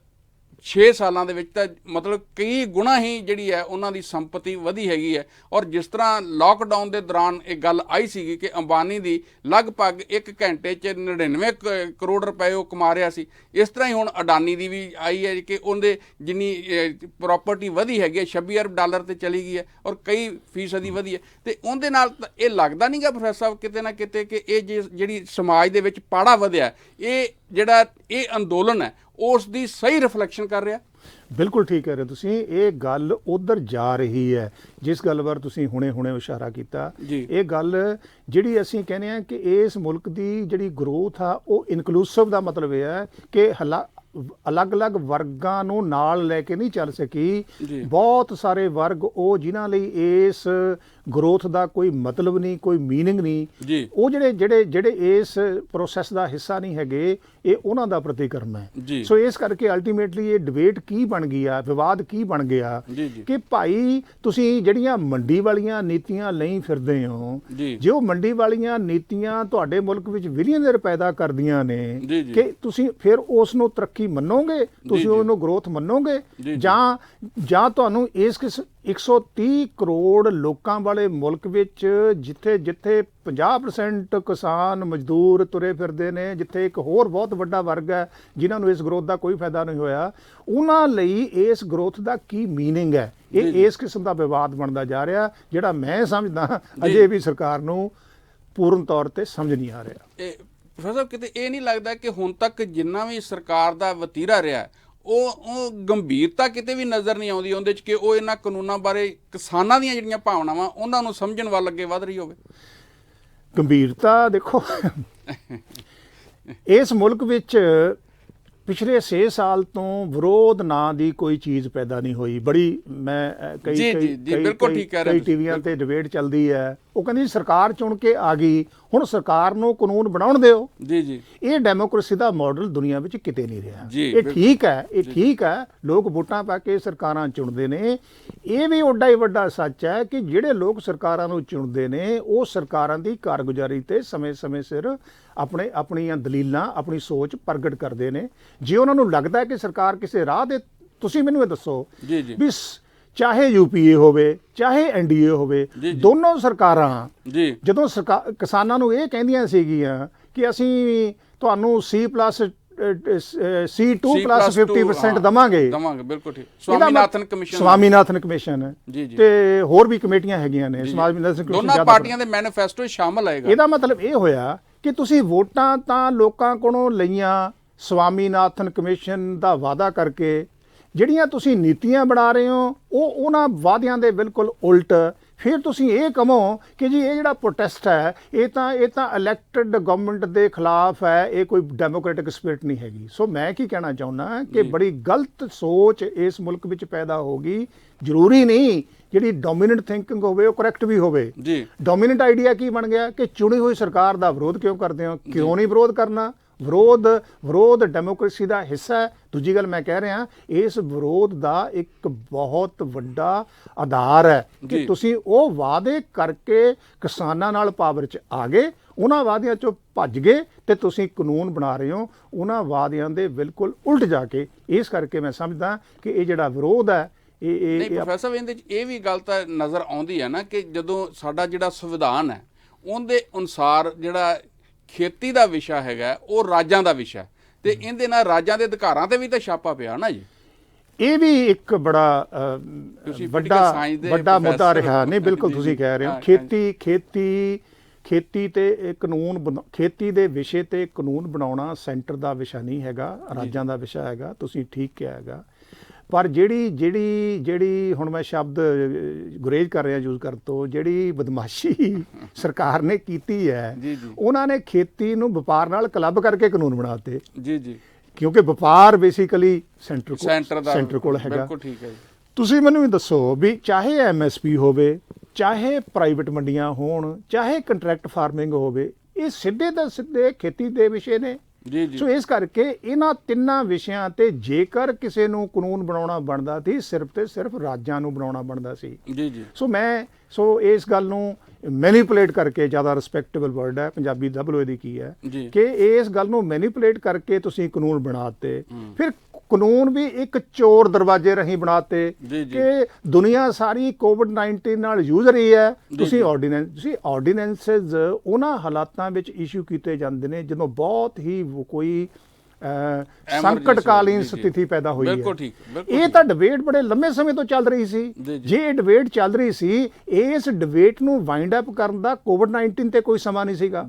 S1: 6 ਸਾਲਾਂ ਦੇ ਵਿੱਚ ਤਾਂ ਮਤਲਬ ਕਈ ਗੁਣਾ ਹੀ ਜਿਹੜੀ ਹੈ ਉਹਨਾਂ ਦੀ ਸੰਪਤੀ ਵਧੀ ਹੈਗੀ ਹੈ। ਔਰ ਜਿਸ ਤਰ੍ਹਾਂ ਲਾਕਡਾਊਨ ਦੇ ਦੌਰਾਨ ਇਹ ਗੱਲ ਆਈ ਸੀਗੀ ਕਿ ਅੰਬਾਨੀ ਦੀ ਲਗਭਗ 1 ਘੰਟੇ 'ਚ 99 ਕਰੋੜ ਰੁਪਏ ਉਹ ਕਮਾ ਰਿਹਾ ਸੀ, ਇਸ ਤਰ੍ਹਾਂ ਹੀ ਹੁਣ ਅਡਾਨੀ ਦੀ ਵੀ ਆਈ ਹੈ ਕਿ ਉਹਦੇ ਜਿੰਨੀ ਪ੍ਰੋਪਰਟੀ ਵਧੀ ਹੈਗੀ ਹੈ 26 ਅਰਬ ਡਾਲਰ ਤੇ ਚਲੀ ਗਈ ਹੈ ਔਰ ਕਈ ਫੀਸਦੀ ਵਧੀ ਹੈ। ਤੇ ਉਹਦੇ ਨਾਲ ਇਹ ਲੱਗਦਾ ਨਹੀਂ ਗਾ ਪ੍ਰੋਫੈਸਰ ਸਾਹਿਬ ਕਿਤੇ ਨਾ ਕਿਤੇ ਕਿ ਇਹ ਜਿਹੜੀ ਸਮਾਜ ਦੇ ਵਿੱਚ ਪਾੜਾ ਵਧਿਆ, ਇਹ ਜਿਹੜਾ ਇਹ ਅੰਦੋਲਨ ਹੈ ਉਸ ਦੀ ਸਹੀ ਰਿਫਲੈਕਸ਼ਨ ਕਰ ਰਿਹਾ?
S2: ਬਿਲਕੁਲ ਠੀਕ ਕਹਿ ਰਹੇ ਤੁਸੀਂ। ਇਹ ਗੱਲ ਉਧਰ ਜਾ ਰਹੀ ਹੈ ਜਿਸ ਗੱਲ ਬਾਰੇ ਤੁਸੀਂ ਹੁਣੇ ਇਸ਼ਾਰਾ ਕੀਤਾ। ਇਹ ਗੱਲ ਜਿਹੜੀ ਅਸੀਂ ਕਹਿੰਦੇ ਹਾਂ ਕਿ ਇਸ ਮੁਲਕ ਦੀ ਜਿਹੜੀ ਗਰੋਥ ਆ ਉਹ ਇਨਕਲੂਸਿਵ ਦਾ ਮਤਲਬ ਇਹ ਹੈ ਕਿ ਅਲੱਗ-ਅਲੱਗ ਵਰਗਾਂ ਨੂੰ ਨਾਲ ਲੈ ਕੇ ਨਹੀਂ ਚੱਲ ਸਕੀ। ਬਹੁਤ ਸਾਰੇ ਵਰਗ ਉਹ ਜਿਨ੍ਹਾਂ ਲਈ ਇਸ ਗਰੋਥ ਦਾ ਕੋਈ ਮਤਲਬ ਨਹੀਂ, ਕੋਈ ਮੀਨਿੰਗ ਨਹੀਂ, ਉਹ ਜਿਹੜੇ ਇਸ ਪ੍ਰੋਸੈਸ ਦਾ ਹਿੱਸਾ ਨਹੀਂ ਹੈਗੇ, ਇਹ ਉਹਨਾਂ ਦਾ ਪ੍ਰਤੀਕਰਮ ਹੈ। ਸੋ ਇਸ ਕਰਕੇ ਅਲਟੀਮੇਟਲੀ ਇਹ ਡਿਬੇਟ ਕੀ ਬਣ ਗਈ ਆ, ਵਿਵਾਦ ਕੀ ਬਣ ਗਿਆ ਕਿ ਭਾਈ ਤੁਸੀਂ ਜਿਹੜੀਆਂ ਮੰਡੀ ਵਾਲੀਆਂ ਨੀਤੀਆਂ ਲਈ ਫਿਰਦੇ ਹੋ, ਜੇ ਉਹ ਮੰਡੀ ਵਾਲੀਆਂ ਨੀਤੀਆਂ ਤੁਹਾਡੇ ਮੁਲਕ ਵਿੱਚ ਬਿਲੀਅਨਰ ਪੈਦਾ ਕਰਦੀਆਂ ਨੇ, ਕਿ ਤੁਸੀਂ ਫਿਰ ਉਸ ਨੂੰ ਤਰੱਕੀ ਮੰਨੋਗੇ, ਤੁਸੀਂ ਉਹਨੂੰ ਗਰੋਥ ਮੰਨੋਗੇ, ਜਾਂ ਤੁਹਾਨੂੰ ਇਸ 130 ਕਰੋੜ ਲੋਕਾਂ ਵਾਲੇ ਮੁਲਕ ਵਿੱਚ ਜਿੱਥੇ 50% ਕਿਸਾਨ ਮਜ਼ਦੂਰ ਤੁਰੇ ਫਿਰਦੇ ਨੇ, ਜਿੱਥੇ ਇੱਕ ਹੋਰ ਬਹੁਤ ਵੱਡਾ ਵਰਗ ਹੈ ਜਿਨ੍ਹਾਂ ਨੂੰ ਇਸ ਗਰੋਥ ਦਾ ਕੋਈ ਫਾਇਦਾ ਨਹੀਂ ਹੋਇਆ, ਉਹਨਾਂ ਲਈ ਇਸ ਗਰੋਥ ਦਾ ਕੀ ਮੀਨਿੰਗ ਹੈ? ਇਹ ਇਸ ਕਿਸਮ ਦਾ ਵਿਵਾਦ ਬਣਦਾ ਜਾ ਰਿਹਾ ਜਿਹੜਾ ਮੈਂ ਸਮਝਦਾ ਅਜੇ ਵੀ ਸਰਕਾਰ ਨੂੰ ਪੂਰਨ ਤੌਰ ਤੇ ਸਮਝ ਨਹੀਂ ਆ ਰਿਹਾ।
S1: ਪ੍ਰੋਫੈਸਰ ਕਿਤੇ ਇਹ ਨਹੀਂ ਲੱਗਦਾ ਕਿ ਹੁਣ ਤੱਕ ਜਿੰਨਾ ਵੀ ਸਰਕਾਰ ਦਾ ਵਤੀਰਾ ਰਿਹਾ ਉਹ ਗੰਭੀਰਤਾ ਕਿਤੇ ਵੀ ਨਜ਼ਰ ਨਹੀਂ ਆਉਂਦੀ ਉਹਦੇ 'ਚ ਕਿ ਉਹ ਇਹਨਾਂ ਕਾਨੂੰਨਾਂ ਬਾਰੇ ਕਿਸਾਨਾਂ ਦੀਆਂ ਜਿਹੜੀਆਂ ਭਾਵਨਾਵਾਂ ਉਹਨਾਂ ਨੂੰ ਸਮਝਣ ਵੱਲ ਅੱਗੇ ਵਧ ਰਹੀ ਹੋਵੇ।
S2: ਗੰਭੀਰਤਾ ਦੇਖੋ ਇਸ ਮੁਲਕ ਵਿੱਚ ਪਿਛਲੇ 6 ਸਾਲ ਤੋਂ ਵਿਰੋਧ ਨਾਂ ਦੀ ਕੋਈ ਚੀਜ਼ ਪੈਦਾ ਨਹੀਂ ਹੋਈ। ਬੜੀ ਮੈਂ ਕਈ ਟੀਵੀਆਂ ਤੇ ਡਿਬੇਟ ਚੱਲਦੀ ਹੈ, ਉਹ ਕਹਿੰਦੀ ਸਰਕਾਰ ਚੁਣ ਕੇ ਆ ਗਈ, ਹੁਣ ਸਰਕਾਰ ਨੂੰ ਕਾਨੂੰਨ ਬਣਾਉਣ ਦਿਓ।
S1: ਜੀ ਜੀ,
S2: ਇਹ ਡੈਮੋਕ੍ਰੇਸੀ ਦਾ ਮਾਡਲ ਦੁਨੀਆ ਵਿੱਚ ਕਿਤੇ ਨਹੀਂ ਰਿਹਾ। ਇਹ ਠੀਕ ਹੈ, ਇਹ ਠੀਕ ਹੈ, ਲੋਕ ਵੋਟਾਂ ਪਾ ਕੇ ਸਰਕਾਰਾਂ ਚੁਣਦੇ ਨੇ। ਇਹ ਵੀ ਓਡਾ ਹੀ ਵੱਡਾ ਸੱਚ ਹੈ ਕਿ ਜਿਹੜੇ ਲੋਕ ਸਰਕਾਰਾਂ ਨੂੰ ਚੁਣਦੇ ਨੇ ਉਹ ਸਰਕਾਰਾਂ ਦੀ ਕਾਰਗੁਜ਼ਾਰੀ ਤੇ ਸਮੇਂ-ਸਮੇਂ ਸਿਰ ਆਪਣੀਆਂ ਦਲੀਲਾਂ, ਆਪਣੀ ਸੋਚ ਪ੍ਰਗਟ ਕਰਦੇ ਨੇ। ਜੇ ਉਹਨਾਂ ਨੂੰ ਲੱਗਦਾ ਕਿ ਸਰਕਾਰ ਕਿਸੇ ਰਾਹ ਦੇ, ਤੁਸੀਂ ਮੈਨੂੰ ਇਹ ਦੱਸੋ ਵੀ ਚਾਹੇ ਯੂਪੀਏ ਹੋਵੇ ਚਾਹੇ ਐਨਡੀਏ ਹੋਵੇ, ਦੋਨੋਂ ਸਰਕਾਰਾਂ ਜਦੋਂ ਕਿਸਾਨਾਂ ਨੂੰ ਇਹ ਕਹਿੰਦੀਆਂ ਸੀਗੀਆਂ ਕਿ ਅਸੀਂ ਤੁਹਾਨੂੰ C+, C2+50% ਦਵਾਂਗੇ,
S1: ਬਿਲਕੁਲ ਠੀਕ,
S2: ਸਵਾਮੀਨਾਥਨ ਕਮਿਸ਼ਨ ਤੇ ਹੋਰ ਵੀ ਕਮੇਟੀਆਂ ਹੈਗੀਆਂ ਨੇ, ਸਵਾਮੀਨਾਥਨ ਕਮਿਸ਼ਨ
S1: ਦੋਨਾਂ ਪਾਰਟੀਆਂ ਦੇ ਮੈਨੀਫੈਸਟੋ ਸ਼ਾਮਲ ਆਏਗਾ।
S2: ਇਹਦਾ ਮਤਲਬ ਇਹ ਹੋਇਆ ਕਿ ਤੁਸੀਂ ਵੋਟਾਂ ਤਾਂ ਲੋਕਾਂ ਕੋਲੋਂ ਲਈਆਂ ਸਵਾਮੀਨਾਥਨ ਕਮਿਸ਼ਨ ਦਾ ਵਾਅਦਾ ਕਰਕੇ, ਜਿਹੜੀਆਂ ਤੁਸੀਂ ਨੀਤੀਆਂ ਬਣਾ ਰਹੇ ਹੋ ਉਹ ਉਹਨਾਂ ਵਾਅਦਿਆਂ ਦੇ ਬਿਲਕੁਲ ਉਲਟ। ਫਿਰ ਤੁਸੀਂ ਇਹ ਕਹੋ ਕਿ ਜੀ ਇਹ ਜਿਹੜਾ ਪ੍ਰੋਟੈਸਟ ਹੈ ਇਹ ਤਾਂ ਇਲੈਕਟਡ ਗਵਰਨਮੈਂਟ ਦੇ ਖਿਲਾਫ ਹੈ, ਇਹ ਕੋਈ ਡੈਮੋਕ੍ਰੈਟਿਕ ਸਪਿਰਿਟ ਨਹੀਂ ਹੈਗੀ। ਸੋ ਮੈਂ ਕੀ ਕਹਿਣਾ ਚਾਹੁੰਦਾ ਕਿ ਬੜੀ ਗਲਤ ਸੋਚ ਇਸ ਮੁਲਕ ਵਿੱਚ ਪੈਦਾ ਹੋ ਗਈ। ਜ਼ਰੂਰੀ ਨਹੀਂ ਜਿਹੜੀ ਡੋਮੀਨੈਂਟ ਥਿੰਕਿੰਗ ਹੋਵੇ ਉਹ ਕਰੈਕਟ ਵੀ ਹੋਵੇ। ਡੋਮੀਨੈਂਟ ਆਈਡੀਆ ਕੀ ਬਣ ਗਿਆ ਕਿ ਚੁਣੀ ਹੋਈ ਸਰਕਾਰ ਦਾ ਵਿਰੋਧ ਕਿਉਂ ਕਰਦੇ ਹੋ? ਕਿਉਂ ਨਹੀਂ ਵਿਰੋਧ ਕਰਨਾ? ਵਿਰੋਧ ਡੈਮੋਕ੍ਰੇਸੀ ਦਾ ਹਿੱਸਾ ਹੈ। ਦੂਜੀ ਗੱਲ ਮੈਂ ਕਹਿ ਰਿਹਾ, ਇਸ ਵਿਰੋਧ ਦਾ ਇੱਕ ਬਹੁਤ ਵੱਡਾ ਆਧਾਰ ਹੈ ਕਿ ਤੁਸੀਂ ਉਹ ਵਾਅਦੇ ਕਰਕੇ ਕਿਸਾਨਾਂ ਨਾਲ ਪਾਵਰ 'ਚ ਆ ਗਏ, ਉਹਨਾਂ ਵਾਅਦਿਆਂ 'ਚੋਂ ਭੱਜ ਗਏ ਤੇ ਤੁਸੀਂ ਕਾਨੂੰਨ ਬਣਾ ਰਹੇ ਹੋ ਉਹਨਾਂ ਵਾਅਦਿਆਂ ਦੇ ਬਿਲਕੁਲ ਉਲਟ ਜਾ ਕੇ। ਇਸ ਕਰਕੇ ਮੈਂ ਸਮਝਦਾ ਕਿ ਇਹ ਜਿਹੜਾ ਵਿਰੋਧ ਹੈ
S1: ਨਹੀਂ ਪ੍ਰੋਫੈਸਰ, ਇਹਦੇ 'ਚ ਇਹ ਵੀ ਗੱਲ ਤਾਂ ਨਜ਼ਰ ਆਉਂਦੀ ਹੈ ਨਾ ਕਿ ਜਦੋਂ ਸਾਡਾ ਜਿਹੜਾ ਸੰਵਿਧਾਨ ਹੈ ਉਹਦੇ ਅਨੁਸਾਰ ਜਿਹੜਾ ਖੇਤੀ ਦਾ ਵਿਸ਼ਾ ਹੈਗਾ ਉਹ ਰਾਜਾਂ ਦਾ ਵਿਸ਼ਾ, ਤੇ ਇਹਦੇ ਨਾਲ ਰਾਜਾਂ ਦੇ ਅਧਿਕਾਰਾਂ ਤੇ ਵੀ ਤਾਂ ਛਾਪਾ ਪਿਆ ਨਾ ਜੀ।
S2: ਇਹ ਵੀ ਇੱਕ ਬੜਾ ਵੱਡਾ ਮੁੱਦਾ ਰਿਹਾ। ਨਹੀਂ, ਬਿਲਕੁਲ ਤੁਸੀਂ ਕਹਿ ਰਹੇ ਹੋ। ਖੇਤੀ ਤੇ ਕਾਨੂੰਨ, ਖੇਤੀ ਦੇ ਵਿਸ਼ੇ ਤੇ ਕਾਨੂੰਨ ਬਣਾਉਣਾ ਸੈਂਟਰ ਦਾ ਵਿਸ਼ਾ ਨਹੀਂ ਹੈਗਾ, ਰਾਜਾਂ ਦਾ ਵਿਸ਼ਾ ਹੈਗਾ। ਤੁਸੀਂ ਠੀਕ ਕਿਹਾ ਹੈਗਾ। ਪਰ ਜਿਹੜੀ ਹੁਣ ਮੈਂ ਸ਼ਬਦ ਗੁਰੇਜ਼ ਕਰ ਰਿਹਾ ਯੂਜ਼ ਕਰਨ ਤੋਂ, ਜਿਹੜੀ ਬਦਮਾਸ਼ੀ ਸਰਕਾਰ ਨੇ ਕੀਤੀ ਹੈ, ਉਹਨਾਂ ਨੇ ਖੇਤੀ ਨੂੰ ਵਪਾਰ ਨਾਲ ਕਲੱਬ ਕਰਕੇ ਕਾਨੂੰਨ ਬਣਾਤੇ। ਕਿਉਂਕਿ ਵਪਾਰ ਬੇਸਿਕਲੀ ਸੈਂਟਰ ਕੋਲ ਹੈਗਾ। ਤੁਸੀਂ ਮੈਨੂੰ ਇਹ ਦੱਸੋ ਵੀ ਚਾਹੇ MSP ਹੋਵੇ, ਚਾਹੇ ਪ੍ਰਾਈਵੇਟ ਮੰਡੀਆਂ ਹੋਣ, ਚਾਹੇ ਕੰਟਰੈਕਟ ਫਾਰਮਿੰਗ ਹੋਵੇ, ਇਹ ਸਿੱਧੇ ਤਾਂ ਸਿੱਧੇ ਖੇਤੀ ਦੇ ਵਿਸ਼ੇ ਨੇ। ਸੋ ਇਸ ਕਰਕੇ ਇਹਨਾਂ ਤਿੰਨਾਂ ਵਿਸ਼ਿਆਂ ਤੇ ਜੇਕਰ ਕਿਸੇ ਨੂੰ ਕਾਨੂੰਨ ਬਣਾਉਣਾ ਬਣਦਾ ਸੀ, ਸਿਰਫ ਤੇ ਸਿਰਫ ਰਾਜਾਂ ਨੂੰ ਬਣਾਉਣਾ ਬਣਦਾ ਸੀ। ਸੋ ਇਸ ਗੱਲ ਨੂੰ ਮੈਨੀਪੂਲੇਟ ਕਰਕੇ, ਜ਼ਿਆਦਾ ਰਿਸਪੈਕਟੇਬਲ ਵਰਡ ਹੈ ਪੰਜਾਬੀ WA ਦੀ ਕੀ ਹੈ, ਕਿ ਇਸ ਗੱਲ ਨੂੰ ਮੈਨੀਪੂਲੇਟ ਕਰਕੇ ਤੁਸੀਂ ਕਾਨੂੰਨ ਬਣਾਤੇ। ਫਿਰ ਕਾਨੂੰਨ ਵੀ ਇੱਕ ਚੋਰ ਦਰਵਾਜ਼ੇ ਰਾਹੀਂ ਬਣਾਤੇ ਕਿ ਦੁਨੀਆ ਸਾਰੀ COVID-19 ਨਾਲ ਜੂਝ ਰਹੀ ਹੈ। ਤੁਸੀਂ ਆਰਡੀਨੈਂਸਸ ਉਹਨਾਂ ਹਾਲਾਤਾਂ ਵਿੱਚ ਇਸ਼ੂ ਕੀਤੇ ਜਾਂਦੇ ਨੇ ਜਦੋਂ ਬਹੁਤ ਹੀ ਕੋਈ ਸੰਕਟਕਾਲੀਨ ਸਥਿਤੀ ਪੈਦਾ ਹੋਈ ਹੈ। ਇਹ ਤਾਂ ਡਿਬੇਟ ਬੜੇ ਲੰਮੇ ਸਮੇਂ ਤੋਂ ਚੱਲ ਰਹੀ ਸੀ। ਜੇ ਇਹ ਡਿਬੇਟ ਚੱਲ ਰਹੀ ਸੀ, ਇਸ ਡਿਬੇਟ ਨੂੰ ਵਾਈਂਡ ਅਪ ਕਰਨ ਦਾ COVID-19 ਤੇ ਕੋਈ ਸਮਾਂ ਨਹੀਂ ਸੀਗਾ।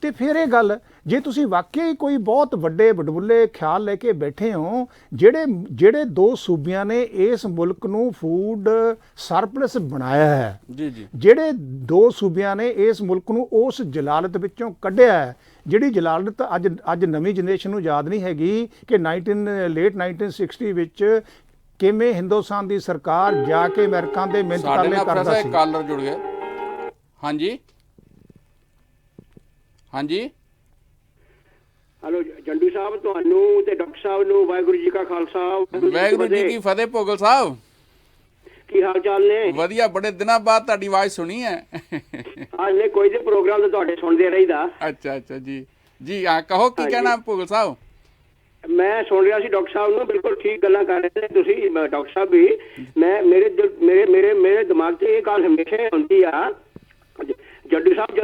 S2: ਤੇ ਫਿਰ ਇਹ ਗੱਲ, ਜੇ ਤੁਸੀਂ ਵਾਕਈ ਕੋਈ ਬਹੁਤ ਵੱਡੇ ਵਡਮੁੱਲੇ ਖਿਆਲ ਲੈ ਕੇ ਬੈਠੇ ਹੋ, ਜਿਹੜੇ ਦੋ ਸੂਬਿਆਂ ਨੇ ਇਸ ਮੁਲਕ ਨੂੰ ਫੂਡ ਸਰਪਲਸ ਬਣਾਇਆ ਹੈ, ਜਿਹੜੇ ਦੋ ਸੂਬਿਆਂ ਨੇ ਇਸ ਮੁਲਕ ਨੂੰ ਉਸ ਜਲਾਲਤ ਵਿੱਚੋਂ ਕੱਢਿਆ ਹੈ, ਜਿਹੜੀ ਜਲਾਲਤ ਅੱਜ ਨਵੀਂ ਜਨਰੇਸ਼ਨ ਨੂੰ ਯਾਦ ਨਹੀਂ ਹੈਗੀ ਕਿ ਲੇਟ 1960 ਵਿੱਚ ਕਿਵੇਂ ਹਿੰਦੁਸਤਾਨ ਦੀ ਸਰਕਾਰ ਜਾ ਕੇ ਅਮਰੀਕਾ ਦੇ ਮਿਹਨਤ ਕਰਦਾ ਸੀ।
S1: ਕਾਲਰ ਜੁੜ ਗਏ। ਹਾਂਜੀ
S3: ਹੈਲੋ ਜੰਡੂ ਸਾਹਿਬ, ਤੁਹਾਨੂੰ ਤੇ ਡਾਕਟਰ ਸਾਹਿਬ ਨੂੰ ਵਾਹਿਗੁਰੂ ਜੀ ਕਾ ਖਾਲਸਾ,
S1: ਵਾਹਿਗੁਰੂ ਜੀ ਕੀ ਫਤਿਹ। ਭੋਗਲ ਸਾਹਿਬ,
S3: ਕੀ ਹਾਲ ਚਾਲ ਨੇ?
S1: ਵਧੀਆ, ਬੜੇ ਦਿਨਾਂ ਬਾਅਦ ਤੁਹਾਡੀ ਆਵਾਜ਼ ਸੁਣੀ ਹੈ।
S3: ਹਾਲੇ ਕੋਈ ਤੇ ਪ੍ਰੋਗਰਾਮ ਤਾਂ ਤੁਹਾਡੇ ਸੁਣਦੇ ਰਹੀਦਾ।
S1: ਅੱਛਾ ਜੀ ਹਾਂ, ਕਹੋ ਕੀ ਕਹਿਣਾ ਭੋਗਲ ਸਾਹਿਬ।
S3: ਮੈਂ ਸੁਣ ਰਿਹਾ ਸੀ ਡਾਕਟਰ ਸਾਹਿਬ ਨੂੰ, ਬਿਲਕੁਲ ਠੀਕ ਗੱਲਾਂ ਕਰ ਰਹੇ ਨੇ ਤੁਸੀਂ ਡਾਕਟਰ ਸਾਹਿਬ ਵੀ। ਮੇਰੇ ਦਿਮਾਗ 'ਚ ਇਹ ਗੱਲ ਹਮੇਸ਼ਾ ਹੁੰਦੀ ਆ, ਜੱਡੂ ਸਾਹਿਬ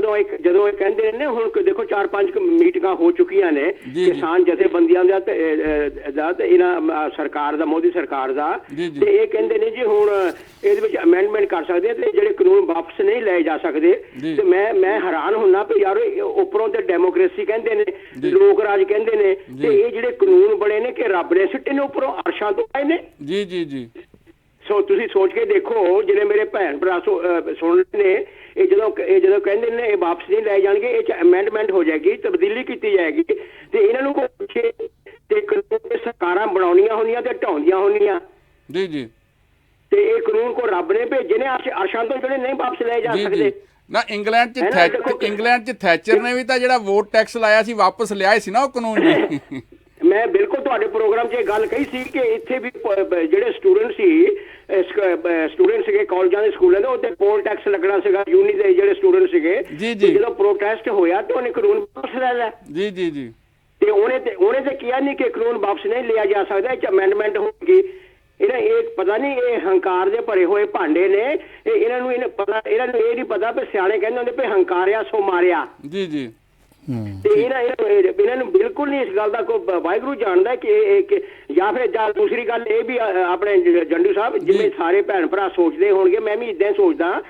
S3: ਜਦੋਂ ਇਹ ਕਹਿੰਦੇ ਨੇ ਹੁਣ ਦੇਖੋ 4-5 ਮੀਟਿੰਗਾਂ ਹੋ ਚੁੱਕੀਆਂ ਨੇ ਕਿਸਾਨ ਜਥੇਬੰਦੀਆਂ ਦਾ ਤੇ ਇਹਨਾਂ ਸਰਕਾਰ ਦਾ, ਮੋਦੀ ਸਰਕਾਰ ਦਾ, ਤੇ ਇਹ ਕਹਿੰਦੇ ਨੇ ਜੀ ਹੁਣ ਇਹਦੇ ਵਿੱਚ ਅਮੈਂਡਮੈਂਟ ਕਰ ਸਕਦੇ ਤੇ ਜਿਹੜੇ ਕਾਨੂੰਨ ਵਾਪਸ ਨਹੀਂ ਲਏ ਜਾ ਸਕਦੇ। ਤੇ ਮੈਂ ਹੈਰਾਨ ਹੁੰਨਾ ਵੀ ਯਾਰ ਉੱਪਰੋਂ ਤੇ ਡੈਮੋਕ੍ਰੇਸੀ ਕਹਿੰਦੇ ਨੇ, ਲੋਕ ਰਾਜ ਕਹਿੰਦੇ ਨੇ, ਤੇ ਇਹ ਜਿਹੜੇ ਕਾਨੂੰਨ ਬਣੇ ਨੇ ਕਿ ਰੱਬ ਨੇ ਸਿੱਟੇ ਨੇ ਉੱਪਰੋਂ, ਅਰਸ਼ਾਂ ਤੋਂ ਆਏ ਨੇ।
S1: ਜੀ
S3: ਸੋ ਤੁਸੀਂ ਸੋਚ ਕੇ ਦੇਖੋ, ਜਿਹੜੇ ਮੇਰੇ ਭੈਣ ਭਰਾ ਸੁਣ ਰਹੇ ਨੇ, ਇਹ ਜਦੋਂ ਕਹਿੰਦੇ ਨੇ ਇਹ ਵਾਪਸ ਨਹੀਂ ਲੈ ਜਾਣਗੇ, ਇਹ 'ਚ ਅਮੈਂਡਮੈਂਟ ਹੋ ਜਾਏਗੀ, ਤਬਦੀਲੀ ਕੀਤੀ ਜਾਏਗੀ, ਤੇ ਇਹਨਾਂ ਨੂੰ ਕੋਈ ਪੁੱਛੇ ਤੇ ਕਾਨੂੰਨ ਸਰਕਾਰਾਂ ਬਣਾਉਣੀਆਂ ਹੁੰਦੀਆਂ ਤੇ ਢਾਉਂਦੀਆਂ ਹੁੰਦੀਆਂ।
S1: ਜੀ
S3: ਤੇ ਇਹ ਕਾਨੂੰਨ ਕੋ ਰੱਬ ਨੇ ਭੇਜੇ ਨੇ ਅਰਸ਼ਾਂ ਤੋਂ, ਜਿਹੜੇ ਨਹੀਂ ਵਾਪਸ ਲੈ ਜਾ ਸਕਦੇ।
S1: ਨਾ ਇੰਗਲੈਂਡ ਚ ਥੈਚਰ ਨੇ ਵੀ ਤਾਂ ਜਿਹੜਾ ਵੋਟ ਟੈਕਸ ਲਾਇਆ ਸੀ ਵਾਪਸ ਲਿਆਏ ਸੀ ਨਾ ਉਹ ਕਾਨੂੰਨ ਜੀ।
S3: ਮੈਂ ਬਿਲਕੁਲ ਤੁਹਾਡੇ ਪ੍ਰੋਗਰਾਮ 'ਚ ਇਹ ਗੱਲ ਕਹੀ ਸੀ ਕਿ ਇੱਥੇ ਵੀ ਜਿਹੜੇ ਸਟੂਡੈਂਟ ਸੀਗੇ ਕਾਲਜਾਂ ਦੇ, ਸਕੂਲਾਂ ਦੇ, ਉੱਤੇ ਪੋਲ ਟੈਕਸ ਲੱਗਣਾ ਸੀਗਾ, ਯੂਨੀ ਦੇ ਜਿਹੜੇ ਸਟੂਡੈਂਟ ਸੀਗੇ। ਜਦੋਂ ਪ੍ਰੋਟੈਸਟ ਹੋਇਆ ਤੇ ਉਹਨੇ ਕਾਨੂੰਨ ਵਾਪਸ ਲੈ ਲਿਆ। ਜੀ ਤੇ ਉਹਨੇ ਤੇ ਕਿਹਾ ਨਹੀਂ ਕਿ ਕਾਨੂੰਨ ਵਾਪਸ ਨਹੀਂ ਲਿਆ ਜਾ ਸਕਦਾ, ਇਹ 'ਚ ਅਮੈਂਡਮੈਂਟ ਹੋਊਗੀ। ਇਹ ਪਤਾ ਨਹੀਂ, ਇਹ ਹੰਕਾਰ ਦੇ ਭਰੇ ਹੋਏ ਭਾਂਡੇ ਨੇ, ਇਹਨਾਂ ਨੂੰ ਇਹ ਨਹੀਂ ਪਤਾ ਵੀ ਸਿਆਣੇ ਕਹਿੰਦੇ ਹੁੰਦੇ ਵੀ ਹੰਕਾਰਿਆ ਸੋ ਮਾਰਿਆ।
S1: ਜੀ
S3: ਤੇ ਇਹਨਾਂ ਨੂੰ ਬਿਲਕੁਲ ਨਹੀਂ ਇਸ ਗੱਲ ਦਾ ਕੋਈ, ਵਾਹਿਗੁਰੂ ਜਾਣਦਾ ਕਿ ਜਾਂ ਦੂਸਰੀ ਗੱਲ ਇਹ ਵੀ ਆਪਣੇ ਜੰਡੂ ਸਾਹਿਬ, ਜਿਵੇਂ ਸਾਰੇ ਭੈਣ ਭਰਾ ਸੋਚਦੇ ਹੋਣਗੇ, ਮੈਂ ਵੀ ਇਦਾਂ ਸੋਚਦਾ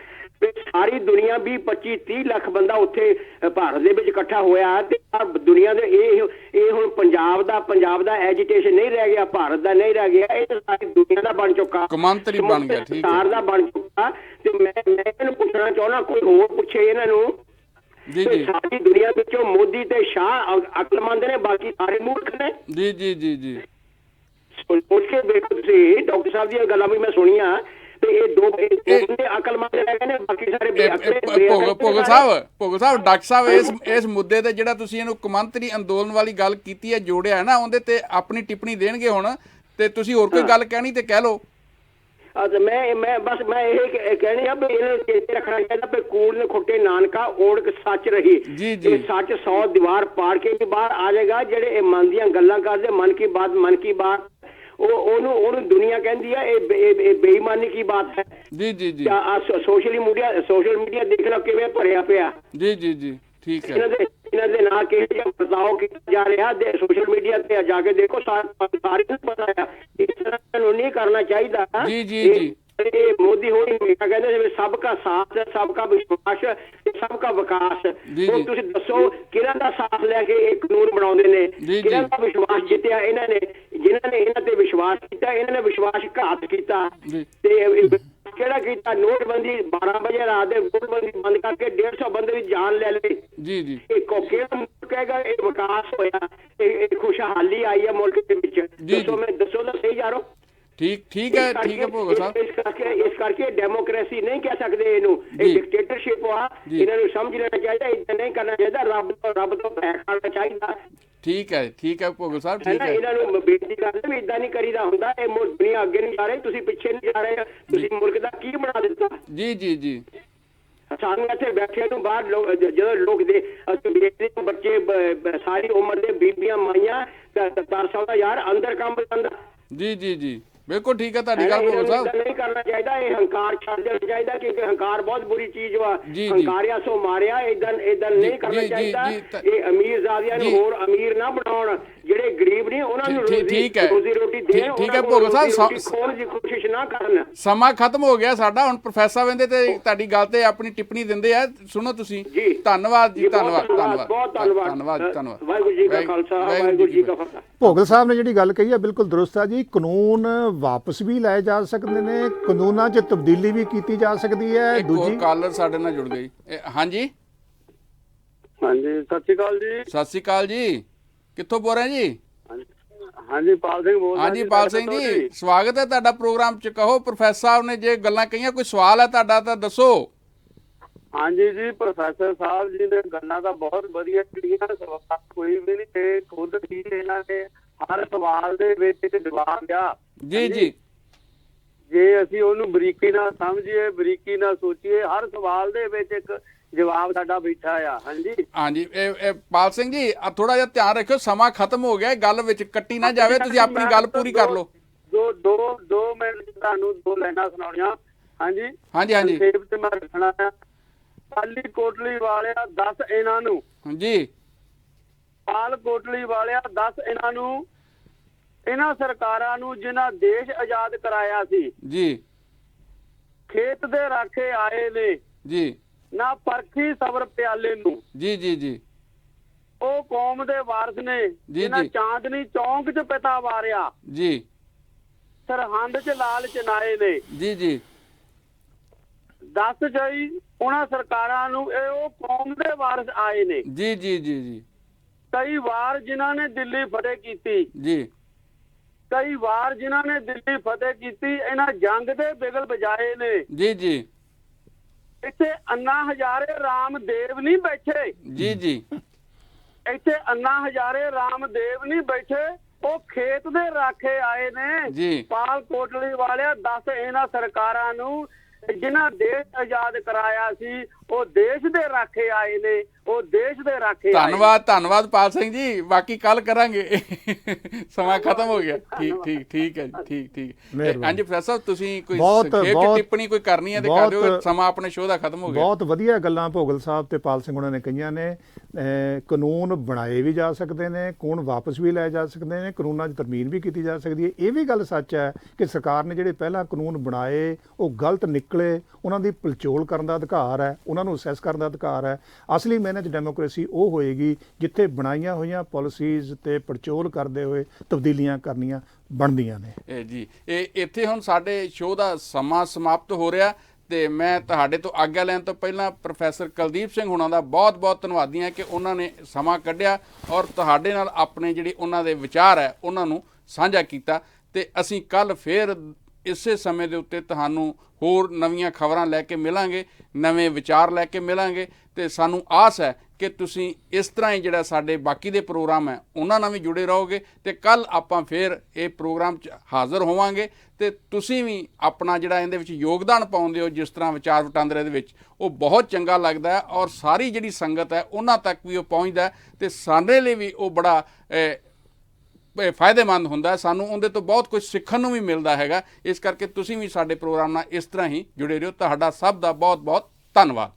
S3: ਵੀ ਸਾਰੀ ਦੁਨੀਆ 20-25-30 ਲੱਖ ਬੰਦਾ ਉੱਥੇ ਭਾਰਤ ਦੇ ਵਿੱਚ ਇਕੱਠਾ ਹੋਇਆ, ਤੇ ਦੁਨੀਆ ਦੇ ਇਹ ਹੁਣ ਪੰਜਾਬ ਦਾ ਐਜੀਟੇਸ਼ਨ ਨਹੀਂ ਰਹਿ ਗਿਆ, ਭਾਰਤ ਦਾ ਨਹੀਂ ਰਹਿ ਗਿਆ, ਇਹ ਸਾਰੀ ਦੁਨੀਆ ਦਾ ਬਣ ਚੁੱਕਾ,
S1: ਕੌਮਾਂਤਰੀ ਬਣ ਗਿਆ, ਠੀਕ ਹੈ,
S3: ਦਾ ਬਣ ਚੁੱਕਾ। ਤੇ ਮੈਂ ਇਹਨੂੰ ਪੁੱਛਣਾ ਚਾਹੁੰਦਾ, ਕੋਈ ਹੋਰ ਪੁੱਛੇ ਇਹਨਾਂ ਨੂੰ। ਸਾਰੀ ਦੁਨੀਆ ਵਿੱਚੋਂ ਮੋਦੀ ਤੇ ਸ਼ਾਹ ਅਕਲਮੰਦ ਨੇ, ਬਾਕੀ ਸਾਰੇ ਮੂਰਖ ਨੇ।
S1: ਜੀ
S3: ਸੋਚ ਕੇ ਦੇਖੋ ਤੁਸੀਂ, ਡਾਕਟਰ ਸਾਹਿਬ ਦੀਆਂ ਗੱਲਾਂ ਵੀ ਮੈਂ ਸੁਣੀਆਂ, ਤੇ ਇਹ ਦੋ ਬੰਦੇ ਅਕਲਮੰਦ ਰਹਿ ਗਏ ਨੇ, ਬਾਕੀ ਸਾਰੇ
S1: ਭੋਗਲ ਸਾਹਿਬ ਡਾਕਟਰ ਸਾਹਿਬ ਇਸ ਮੁੱਦੇ ਤੇ ਜਿਹੜਾ ਤੁਸੀਂ ਇਹਨੂੰ ਕੌਮਾਂਤਰੀ ਅੰਦੋਲਨ ਵਾਲੀ ਗੱਲ ਕੀਤੀ ਹੈ, ਜੋੜਿਆ ਹੈ ਨਾ, ਉਹਦੇ ਤੇ ਆਪਣੀ ਟਿੱਪਣੀ ਦੇਣਗੇ ਹੁਣ, ਤੇ ਤੁਸੀਂ ਹੋਰ ਕੋਈ ਗੱਲ ਕਹਿਣੀ ਤੇ ਕਹਿ ਲਓ।
S3: ਮੈਂ ਇਹ ਕਹਿਣੀ ਆ ਵੀ ਇਹਨਾਂ ਨੂੰ ਚੇਤੇ ਰੱਖਣਾ ਚਾਹੀਦਾ ਵੀ ਕੂੜ ਨੇ ਖੁੱਟੇ ਨਾਨਕਾ ਓੜਕ ਸੱਚ ਰਹੀ। ਇਹ ਸੱਚ 100 ਦੀਵਾਰ ਪਾੜ ਕੇ ਵੀ ਬਾਹਰ ਆ ਜਾਏਗਾ। ਜਿਹੜੇ ਇਹ ਮਨ ਦੀਆਂ ਗੱਲਾਂ ਕਰਦੇ, ਮਨ ਕੀ ਬਾਤ, ਉਹਨੂੰ ਦੁਨੀਆ ਕਹਿੰਦੀ ਆ ਇਹ ਬੇਈਮਾਨੀ ਕੀ ਬਾਤ ਹੈ। ਜੀ ਸੋਸ਼ਲ ਮੀਡੀਆ ਦੇਖ ਲਓ ਕਿਵੇਂ ਭਰਿਆ ਪਿਆ।
S1: ਜੀ ਠੀਕ ਹੈ।
S3: ਇਹਨਾਂ ਦੇ ਨਾਲ ਕਿਹੋ ਜਿਹਾ ਵਰਤਾਓ ਕੀਤਾ ਜਾ ਰਿਹਾ, ਸੋਸ਼ਲ ਮੀਡੀਆ ਤੇ ਜਾ ਕੇ ਦੇਖੋ, ਸਾਰੇ ਨੂੰ ਪਤਾ ਆ। ਇਸ ਤਰ੍ਹਾਂ ਨੂੰ ਨਹੀਂ ਕਰਨਾ ਚਾਹੀਦਾ। ਜੀ ਮੋਦੀ ਹੋਣੀ ਹਮੇਸ਼ਾ ਕਹਿੰਦੇ ਸੀ ਸਭ ਕਾ ਸਾਥ, ਸਭ ਕਾ ਵਿਸ਼ਵਾਸ, ਸਭ ਕਾ ਵਿਕਾਸ। ਹੁਣ ਤੁਸੀਂ ਦੱਸੋ ਕਿਹਨਾਂ ਦਾ ਸਾਥ ਲੈ ਕੇ ਇਹ ਕਾਨੂੰਨ ਬਣਾਉਂਦੇ ਨੇ, ਕਿਹਨਾਂ ਦਾ ਵਿਸ਼ਵਾਸ ਜਿੱਤਿਆ ਇਹਨਾਂ ਨੇ? ਜਿਨ੍ਹਾਂ ਨੇ ਇਹਨਾਂ ਤੇ ਵਿਸ਼ਵਾਸ ਕੀਤਾ, ਇਹਨਾਂ ਨੇ ਵਿਸ਼ਵਾਸਘਾਤ ਕੀਤਾ। ਤੇ ਕਿਹੜਾ ਕੀਤਾ? ਨੋਟਬੰਦੀ 12 ਵਜੇ ਰਾਤ ਦੇ ਨੋਟਬੰਦੀ ਬੰਦ ਕਰਕੇ 150 ਬੰਦੇ ਦੀ ਜਾਨ ਲੈ ਲਈ। ਜੀ ਕਿਹੜਾ ਕਹੇਗਾ ਇਹ ਵਿਕਾਸ ਹੋਇਆ, ਇਹ ਖੁਸ਼ਹਾਲੀ ਆਈ ਹੈ ਮੁਲਕ ਦੇ ਵਿੱਚ? ਦੱਸੋ ਤਾਂ ਸਹੀ ਯਾਰੋ।
S1: ਠੀਕ ਹੈ ਭੋਗਲ ਸਾਹਿਬ।
S3: ਇਸ ਕਰਕੇ ਡੈਮੋਕ੍ਰੇਸੀ ਨਹੀਂ ਕਹਿ ਸਕਦੇ ਇਹਨੂੰ, ਇਹ ਡਿਕਟੇਟਰਸ਼ਿਪ ਆ। ਇਹਨਾਂ ਨੂੰ ਸਮਝ ਲੈਣਾ ਚਾਹੀਦਾ, ਇਦਾਂ ਨਹੀਂ ਕਰਨਾ ਚਾਹੀਦਾ, ਰੱਬ ਤੋਂ ਭੈ ਖਾਣਾ ਚਾਹੀਦਾ। ਠੀਕ ਹੈ ਭੋਗਲ ਸਾਹਿਬ, ਠੀਕ ਹੈ। ਇਹਨਾਂ ਨੂੰ ਬੇਨਤੀ ਕਰਦੇ ਵੀ ਇਦਾਂ ਨਹੀਂ ਕਰੀਦਾ ਹੁੰਦਾ। ਇਹ ਦੁਨੀਆ ਅੱਗੇ ਨਹੀਂ ਜਾ ਰਹੀ, ਤੁਸੀਂ ਪਿੱਛੇ ਨਹੀਂ ਜਾ ਰਹੇ, ਤੁਸੀਂ ਮੁਲਕ ਦਾ ਕੀ ਬਣਾ ਦਿੱਤਾ। ਜੀ ਸਾਨੂੰ ਇੱਥੇ ਬੈਠੇ ਨੂੰ ਬਾਹਰ ਜਦੋਂ ਲੋਕ ਦੇਖਦੇ ਬੱਚੇ, ਸਾਰੀ ਉਮਰ ਦੇ ਬੀਬੀਆਂ ਮਾਈਆਂ ਤਰਸ ਆਉਂਦਾ ਯਾਰ, ਅੰਦਰ ਕੰਮ ਜਾਂਦਾ। ਜੀ ਬਿਲਕੁਲ ਠੀਕ ਹੈ ਤੁਹਾਡੀ ਗੱਲ ਭੋਗਲ ਸਾਹਿਬ। ਨਹੀਂ ਕਰਨਾ ਚਾਹੀਦਾ, ਇਹ ਹੰਕਾਰ ਛੱਡ ਦੇਣਾ ਚਾਹੀਦਾ, ਕਿਉਂਕਿ ਹੰਕਾਰ ਬਹੁਤ ਬੁਰੀ ਚੀਜ਼ ਵਾ। ਹੰਕਾਰਿਆ ਸੋ ਮਾਰਿਆ, ਇਦਾਂ ਨਹੀਂ ਕਰਨਾ ਚਾਹੀਦਾ। ਇਹ ਅਮੀਰ ਜ਼ਾਦੀਆਂ ਨੂੰ ਹੋਰ ਅਮੀਰ ਨਾ ਬਣਾਉਣ, ਜਿਹੜੇ ਗਰੀਬ ਨੇ ਉਹਨਾਂ ਨੂੰ ਰੋਜ਼ੀ ਰੋਟੀ ਦੇਣ। ਠੀਕ ਹੈ ਭੋਗਲ ਸਾਹਿਬ, ਖੋਣ ਦੀ ਕੋਸ਼ਿਸ਼ ਨਾ ਕਰਨ। ਸਮਾਂ ਖਤਮ ਹੋ ਗਿਆ ਸਾਡਾ, ਹੁਣ ਪ੍ਰੋਫੈਸਰ ਵੰਦੇ ਤੇ ਤੁਹਾਡੀ ਗੱਲ ਤੇ ਆਪਣੀ ਟਿੱਪਣੀ ਦਿੰਦੇ ਆ, ਸੁਣੋ ਤੁਸੀਂ। ਧੰਨਵਾਦ ਜੀ, ਧੰਨਵਾਦ। ਵਾਹਿਗੁਰੂ ਜੀ ਕਾ ਖਾਲਸਾ, ਵਾਹਿਗੁਰੂ ਜੀ ਕਾ ਫਤਿਹ।
S2: ਭੋਗਲ ਸਾਹਿਬ ਨੇ ਜਿਹੜੀ ਗੱਲ ਕਹੀ ਹੈ ਬਿਲਕੁਲ ਦਰੁਸਤ ਹੈ ਜੀ। ਕਾਨੂੰਨ ਵਾਪਸ ਵੀ ਲਾਏ ਜਾ ਸਕਦੇ ਨੇ, ਕਾਨੂੰਨਾਂ 'ਚ ਤਬਦੀਲੀ ਵੀ ਕੀਤੀ ਜਾ ਸਕਦੀ ਹੈ।
S1: ਦੂਜੀ ਕਾਲਰ ਸਾਡੇ ਨਾਲ ਜੁੜ ਗਈ। ਹਾਂਜੀ
S4: ਸਤਿ ਸ਼੍ਰੀ ਅਕਾਲ ਜੀ।
S1: ਕਿੱਥੋਂ ਬੋਲ ਰਹੇ ਜੀ?
S4: ਹਾਂਜੀ ਪਾਲ ਸਿੰਘ ਬੋਲ ਰਿਹਾ।
S1: ਹਾਂਜੀ ਪਾਲ ਸਿੰਘ ਜੀ, ਸਵਾਗਤ ਹੈ ਤੁਹਾਡਾ ਪ੍ਰੋਗਰਾਮ 'ਚ। ਕਹੋ ਪ੍ਰੋਫੈਸਰ ਸਾਹਿਬ ਨੇ ਜੇ ਗੱਲਾਂ ਕਹੀਆਂ, ਕੋਈ ਸਵਾਲ ਹੈ ਤੁਹਾਡਾ ਤਾਂ ਦੱਸੋ।
S4: ਹਾਂਜੀ ਜੀ, ਪ੍ਰੋਫੈਸਰ ਸਾਹਿਬ ਜੀ ਨੇ ਗੱਲਾਂ ਤਾਂ ਬਹੁਤ ਵਧੀਆ ਕੀਤੀਆਂ, ਸਵਾਲ ਕੋਈ ਵੀ ਨਹੀਂ ਤੇ ਖੁਦ ਹੀ ਇਹਨਾਂ ਨੇ ਹਰ ਸਵਾਲ ਦੇ ਵਿੱਚ ਇੱਕ ਜਵਾਬ ਦਿਆ। ਜੀ ਜੇ ਅਸੀਂ ਉਹਨੂੰ ਬਰੀਕੀ ਨਾਲ ਸਮਝੀਏ, ਬਰੀਕੀ ਨਾਲ ਸੋਚੀਏ, ਹਰ ਸਵਾਲ ਦੇ ਵਿੱਚ ਇੱਕ ਜਵਾਬ ਸਾਡਾ ਬੈਠਾ ਆ। ਹਾਂਜੀ
S1: ਇਹ ਪਾਲ ਸਿੰਘ ਜੀ ਥੋੜਾ ਜਿਹਾ ਧਿਆਨ ਰੱਖਿਓ, ਸਮਾਂ ਖਤਮ ਹੋ ਗਿਆ, ਗੱਲ ਵਿੱਚ ਕੱਟੀ ਨਾ ਜਾਵੇ, ਤੁਸੀਂ ਆਪਣੀ ਗੱਲ ਪੂਰੀ ਕਰ ਲਓ।
S4: ਦੋ ਮਿੰਟ ਤੁਹਾਨੂੰ 2 ਲਾਈਨਾਂ ਸੁਣਾਉਣੀਆਂ। ਹਾਂਜੀ
S1: ਤੇ ਮੈਂ
S4: ਰੱਖਣਾ ਆ। ਪਾਲੀ ਕੋਟਲੀ ਵਾਲਿਆ ਦੱਸ ਇਹਨਾਂ ਨੂੰ
S1: ਜੀ,
S4: ਪਾਲ ਕੋਟਲੀ ਵਾਲਿਆ ਦੱਸ ਇਹਨਾਂ ਨੂੰ, ਇਹਨਾਂ ਸਰਕਾਰਾਂ ਨੂੰ ਜਿਨ੍ਹਾਂ ਦੇਸ਼ ਆਜ਼ਾਦ ਕਰਾਇਆ ਸੀ
S1: ਜੀ
S4: ਖੇਤ ਦੇ ਰਾਖੇ ਆਏ ਨੇ
S1: ਜੀ,
S4: ਨਾ ਪਰਖੀ ਸਬਰ ਪਿਆਲੇ ਨੂੰ,
S1: ਜੀ ਜੀ ਜੀ
S4: ਉਹ ਕੌਮ ਦੇ ਵਾਰਸ ਨੇ ਜਿਨ੍ਹਾਂ
S1: ਜੀ।
S4: ਚਾਂਦਨੀ ਚੌਂਕ 'ਚ ਪਿਤਾ ਵਾਰਿਆ,
S1: ਜੀ
S4: ਸਰਹੰਦ 'ਚ ਲਾਲ ਚਨਾਏ ਨੇ।
S1: ਜੀ ਜੀ
S4: ਦੱਸ ਜਾਈ ਉਹਨਾਂ ਸਰਕਾਰਾਂ ਨੂੰ ਇਹ ਉਹ ਕੌਮ ਦੇ ਵਾਰਸ ਆਏ ਨੇ।
S1: ਜੀ ਜੀ ਜੀ ਜੀ
S4: ਕਈ ਵਾਰ ਜਿਨ੍ਹਾਂ ਨੇ ਦਿੱਲੀ ਫਤਿਹ ਕੀਤੀ,
S1: ਜੀ
S4: ਕਈ ਵਾਰ ਜਿਨ੍ਹਾਂ ਨੇ ਦਿੱਲੀ ਫਤਿਹ ਕੀਤੀ, ਇਹਨਾਂ ਜੰਗ ਦੇ ਬਿਗਲ ਵਜਾਏ ਨੇ।
S1: ਜੀ ਜੀ
S4: ਇੱਥੇ ਅੰਨਾ ਹਜ਼ਾਰੇ ਰਾਮਦੇਵ ਨਹੀਂ ਬੈਠੇ,
S1: ਜੀ ਜੀ
S4: ਇੱਥੇ ਅੰਨਾ ਹਜ਼ਾਰੇ ਰਾਮਦੇਵ ਨਹੀਂ ਬੈਠੇ, ਉਹ ਖੇਤ ਦੇ ਰਾਖੇ ਆਏ ਨੇ।
S1: ਜੀ।
S4: ਪਾਲ ਕੋਟਲੀ ਵਾਲਿਆ ਦੱਸ ਇਹਨਾਂ ਸਰਕਾਰਾਂ ਨੂੰ ਜਿਨ੍ਹਾਂ ਦੇਸ਼ ਆਜ਼ਾਦ ਕਰਾਇਆ ਸੀ ਉਹ ਦੇਸ਼ ਦੇ ਰਾਖੇ ਆਏ ਨੇ, ਉਹ ਦੇਸ਼ ਦੇ ਰਾਖੇ ਆਏ।
S1: ਧੰਨਵਾਦ ਪਾਲ ਸਿੰਘ ਜੀ, ਬਾਕੀ ਕੱਲ ਕਰਾਂਗੇ, ਸਮਾਂ ਖਤਮ ਹੋ ਗਿਆ। ਠੀਕ ਹੈ ਜੀ, ਠੀਕ। ਹਾਂਜੀ ਪ੍ਰੋਫੈਸਰ ਸਾਹਿਬ, ਤੁਸੀਂ ਕੋਈ ਸੰਖੇਪ ਟਿੱਪਣੀ ਕੋਈ ਕਰਨੀ ਹੈ ਤੇ ਕਰ ਦਿਓ, ਸਮਾਂ ਆਪਣੇ ਸ਼ੋਅ ਦਾ ਖਤਮ ਹੋ ਗਿਆ।
S2: ਬਹੁਤ ਵਧੀਆ ਗੱਲਾਂ ਭੋਗਲ ਸਾਹਿਬ ਤੇ ਪਾਲ ਸਿੰਘ ਉਹਨਾਂ ਨੇ ਕਹੀਆਂ ਨੇ। ਕਾਨੂੰਨ ਬਣਾਏ ਵੀ ਜਾ ਸਕਦੇ ਨੇ, ਕਾਨੂੰਨ ਵਾਪਸ ਵੀ ਲੈ ਜਾ ਸਕਦੇ ਨੇ, ਕਾਨੂੰਨਾਂ 'ਚ ਤਰਮੀਮ ਵੀ ਕੀਤੀ ਜਾ ਸਕਦੀ ਹੈ। ਇਹ ਵੀ ਗੱਲ ਸੱਚ ਹੈ ਕਿ ਸਰਕਾਰ ਨੇ ਜਿਹੜੇ ਪਹਿਲਾਂ ਕਾਨੂੰਨ ਬਣਾਏ ਉਹ ਗਲਤ ਨਿਕਲੇ, ਉਹਨਾਂ ਦੀ ਪੜਚੋਲ ਕਰਨ ਦਾ ਅਧਿਕਾਰ ਹੈ, ਉਹਨਾਂ ਨੂੰ ਅਸੈਸ ਕਰਨ ਦਾ ਅਧਿਕਾਰ ਹੈ। ਅਸਲੀ ਮਾਇਨੇ 'ਚ ਡੈਮੋਕ੍ਰੇਸੀ ਉਹ ਹੋਏਗੀ ਜਿੱਥੇ ਬਣਾਈਆਂ ਹੋਈਆਂ ਪਾਲਿਸੀਜ਼ ਤੇ ਪੜਚੋਲ ਕਰਦੇ ਹੋਏ ਤਬਦੀਲੀਆਂ ਕਰਨੀਆਂ ਬਣਦੀਆਂ ਨੇ।
S1: ਜੀ ਇੱਥੇ ਹੁਣ ਸਾਡੇ ਸ਼ੋਅ ਦਾ ਸਮਾਂ ਸਮਾਪਤ ਹੋ ਰਿਹਾ ਤੇ ਮੈਂ ਤੁਹਾਡੇ ਤੋਂ ਆਗਿਆ ਲੈਣ ਤੋਂ ਪਹਿਲਾਂ ਪ੍ਰੋਫੈਸਰ ਕੁਲਦੀਪ ਸਿੰਘ ਹੁਣਾਂ ਦਾ ਬਹੁਤ ਧੰਨਵਾਦੀ ਹਾਂ ਕਿ ਉਹਨਾਂ ਨੇ ਸਮਾਂ ਕੱਢਿਆ ਔਰ ਤੁਹਾਡੇ ਨਾਲ ਆਪਣੇ ਜਿਹੜੇ ਉਹਨਾਂ ਦੇ ਵਿਚਾਰ ਹੈ ਉਹਨਾਂ ਨੂੰ ਸਾਂਝਾ ਕੀਤਾ। ਤੇ ਅਸੀਂ ਕੱਲ ਫੇਰ ਇਸੇ ਸਮੇਂ ਦੇ ਉੱਤੇ ਤੁਹਾਨੂੰ ਹੋਰ ਨਵੀਆਂ ਖਬਰਾਂ ਲੈ ਕੇ ਮਿਲਾਂਗੇ, ਨਵੇਂ ਵਿਚਾਰ ਲੈ ਕੇ ਮਿਲਾਂਗੇ ਤੇ ਸਾਨੂੰ ਆਸ ਹੈ ਕਿ ਤੁਸੀਂ ਇਸ ਤਰ੍ਹਾਂ ਹੀ ਜਿਹੜਾ ਸਾਡੇ ਬਾਕੀ ਦੇ ਪ੍ਰੋਗਰਾਮ ਹੈ ਉਹਨਾਂ ਨਾਲ ਵੀ ਜੁੜੇ ਰਹੋਗੇ ਤੇ ਕੱਲ ਆਪਾਂ ਫੇਰ ਇਹ ਪ੍ਰੋਗਰਾਮ 'ਚ ਹਾਜ਼ਰ ਹੋਵਾਂਗੇ ਤੇ ਤੁਸੀਂ ਵੀ ਆਪਣਾ ਜਿਹੜਾ ਇਹਦੇ ਵਿੱਚ ਯੋਗਦਾਨ ਪਾਉਂਦੇ ਹੋ, ਜਿਸ ਤਰ੍ਹਾਂ ਵਿਚਾਰ ਵਟਾਂਦਰੇ ਦੇ ਵਿੱਚ, ਉਹ ਬਹੁਤ ਚੰਗਾ ਲੱਗਦਾ ਹੈ ਔਰ ਸਾਰੀ ਜਿਹੜੀ ਸੰਗਤ ਹੈ ਉਹਨਾਂ ਤੱਕ ਵੀ ਉਹ ਪਹੁੰਚਦਾ ਤੇ ਸਾਡੇ ਲਈ ਵੀ ਉਹ ਬੜਾ ਫਾਇਦੇਮੰਦ ਹੁੰਦਾ ਹੈ। ਸਾਨੂੰ ਉਹਦੇ ਤੋਂ ਬਹੁਤ ਕੁਝ ਸਿੱਖਣ ਨੂੰ ਵੀ ਮਿਲਦਾ ਹੈਗਾ। ਇਸ ਕਰਕੇ ਤੁਸੀਂ ਵੀ ਸਾਡੇ ਪ੍ਰੋਗਰਾਮ ਨਾਲ ਇਸ ਤਰ੍ਹਾਂ ਹੀ ਜੁੜੇ ਰਹੋ। ਤੁਹਾਡਾ ਸਭ ਦਾ ਬਹੁਤ ਧੰਨਵਾਦ।